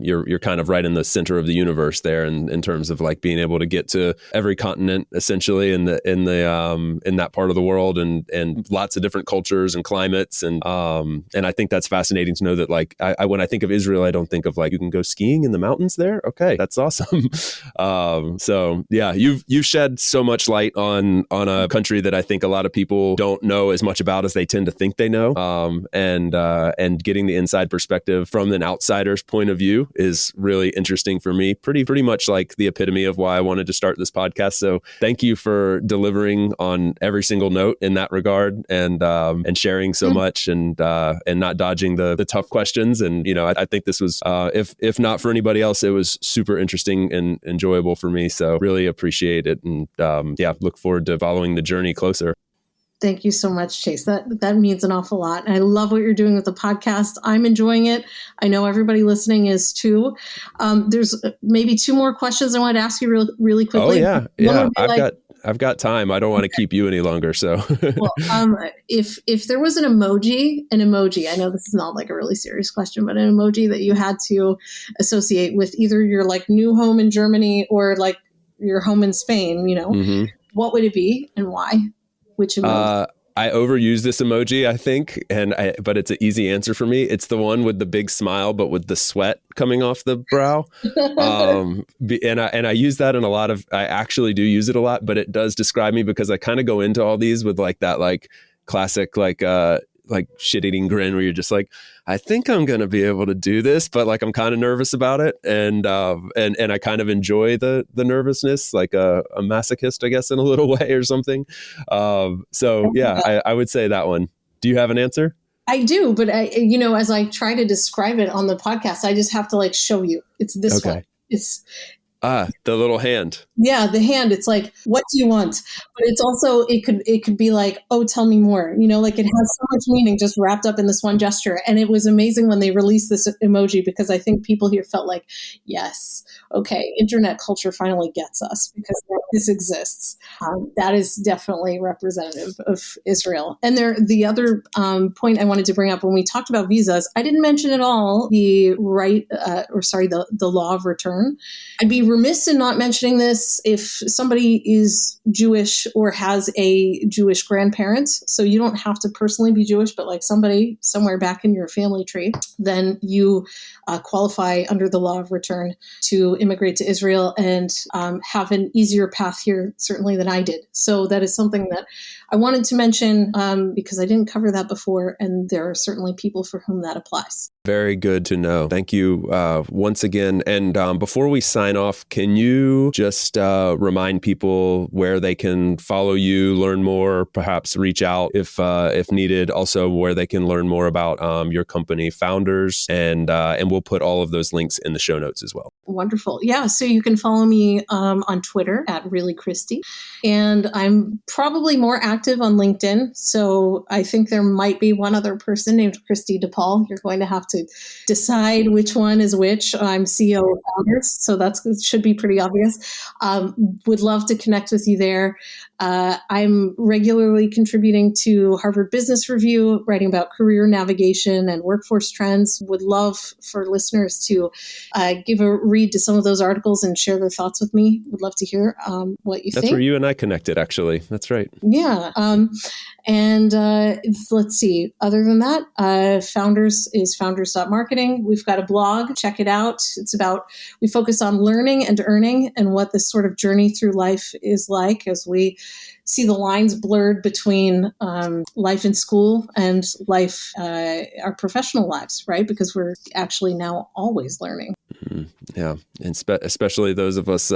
You're kind of right in the center of the universe there, in terms of like being able to get to every continent essentially in that part of the world, and lots of different cultures and climates, and I think that's fascinating to know that, like, I when I think of Israel, I don't think of like, you can go skiing in the mountains there. Okay, that's awesome. So yeah, you've shed so much light on a country that I think a lot of people don't know as much about as they tend to think they know. And getting the inside perspective from an outsider's point of view is really interesting for me. Pretty much like the epitome of why I wanted to start this podcast. So thank you for delivering on every single note in that regard, and sharing so much, and not dodging the tough questions. And I think this was, if not for anybody else, it was super interesting and enjoyable for me. So really appreciate it, and look forward to following the journey closer. Thank you so much, Chase. That means an awful lot. And I love what you're doing with the podcast. I'm enjoying it. I know everybody listening is too. There's maybe two more questions I wanted to ask you really quickly. Oh yeah. I've got time. I don't want to keep you any longer. So, well, if there was an emoji, I know this is not like a really serious question, but an emoji that you had to associate with either your like new home in Germany or like your home in Spain, what would it be and why? Which emoji? I overuse this emoji, I think, but it's an easy answer for me. It's the one with the big smile, but with the sweat coming off the brow. And I use that in a lot of. I actually do use it a lot, but it does describe me because I kind of go into all these with like that, like classic, like shit-eating grin where you're just like, I think I'm going to be able to do this, but like I'm kind of nervous about it. And I kind of enjoy the nervousness, like a masochist, I guess, in a little way or something. So yeah, I would say that one. Do you have an answer? I do, but as I try to describe it on the podcast, I just have to like show you. It's this one. It's the little hand. Yeah, the hand. It's like, what do you want? But it's also, it could be like, oh, tell me more. Like it has so much meaning just wrapped up in this one gesture. And it was amazing when they released this emoji because I think people here felt like, yes, okay, internet culture finally gets us because this exists. That is definitely representative of Israel. And the other point I wanted to bring up when we talked about visas, I didn't mention at all the law of return. I'd be remiss in not mentioning this if somebody is Jewish or has a Jewish grandparent. So you don't have to personally be Jewish, but like somebody somewhere back in your family tree, then you qualify under the law of return to immigrate to Israel and have an easier path here, certainly than I did. So that is something that I wanted to mention because I didn't cover that before. And there are certainly people for whom that applies. Very good to know. Thank you once again. And before we sign off, can you just remind people where they can follow you, learn more, perhaps reach out if needed, also where they can learn more about your company, Founders, and we'll put all of those links in the show notes as well. Wonderful. Yeah. So you can follow me on Twitter at Really Kristi. And I'm probably more active on LinkedIn. So I think there might be one other person named Kristi DePaul. You're going to have to decide which one is which. I'm CEO of Founders. So that should be pretty obvious. Would love to connect with you there. I'm regularly contributing to Harvard Business Review, writing about career navigation and workforce trends. Would love for listeners to give a read to some of those articles and share their thoughts with me. Would love to hear what you think. That's where you and I connected, actually. That's right. Yeah. And let's see. Other than that, Founders is founders.marketing. We've got a blog. Check it out. We focus on learning and earning and what this sort of journey through life is like as we see the lines blurred between life in school and life, our professional lives, right? Because we're actually now always learning. Mm-hmm. Yeah. And especially those of us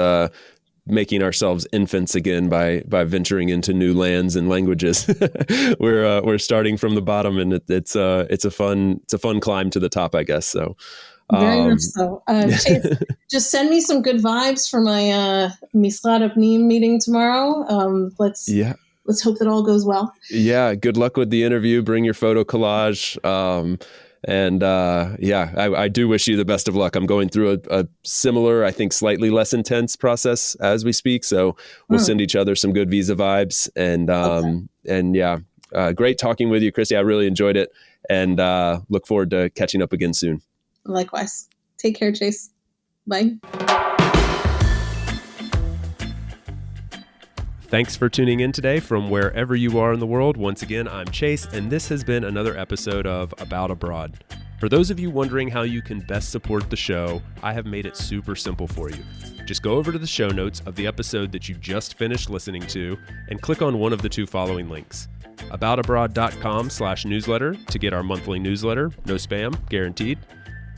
making ourselves infants again by venturing into new lands and languages. We're starting from the bottom, and it's a fun climb to the top, I guess. So very much so. Chase, just send me some good vibes for my Misrad Apnim meeting tomorrow. Let's hope that all goes well. Yeah. Good luck with the interview. Bring your photo collage. I do wish you the best of luck. I'm going through a similar, I think slightly less intense process as we speak. So we'll send each other some good visa vibes. Great talking with you, Kristi. I really enjoyed it and look forward to catching up again soon. Likewise. Take care, Chase. Bye. Thanks for tuning in today from wherever you are in the world. Once again, I'm Chase, and this has been another episode of About Abroad. For those of you wondering how you can best support the show, I have made it super simple for you. Just go over to the show notes of the episode that you just finished listening to and click on one of the two following links. aboutabroad.com/newsletter to get our monthly newsletter, no spam, guaranteed,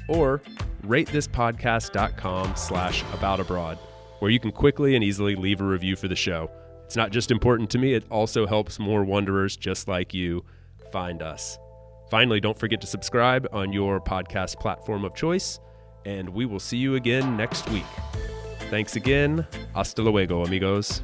or ratethispodcast.com/aboutabroad, where you can quickly and easily leave a review for the show. It's not just important to me, it also helps more wanderers just like you find us. Finally, don't forget to subscribe on your podcast platform of choice, and we will see you again next week. Thanks again. Hasta luego, amigos.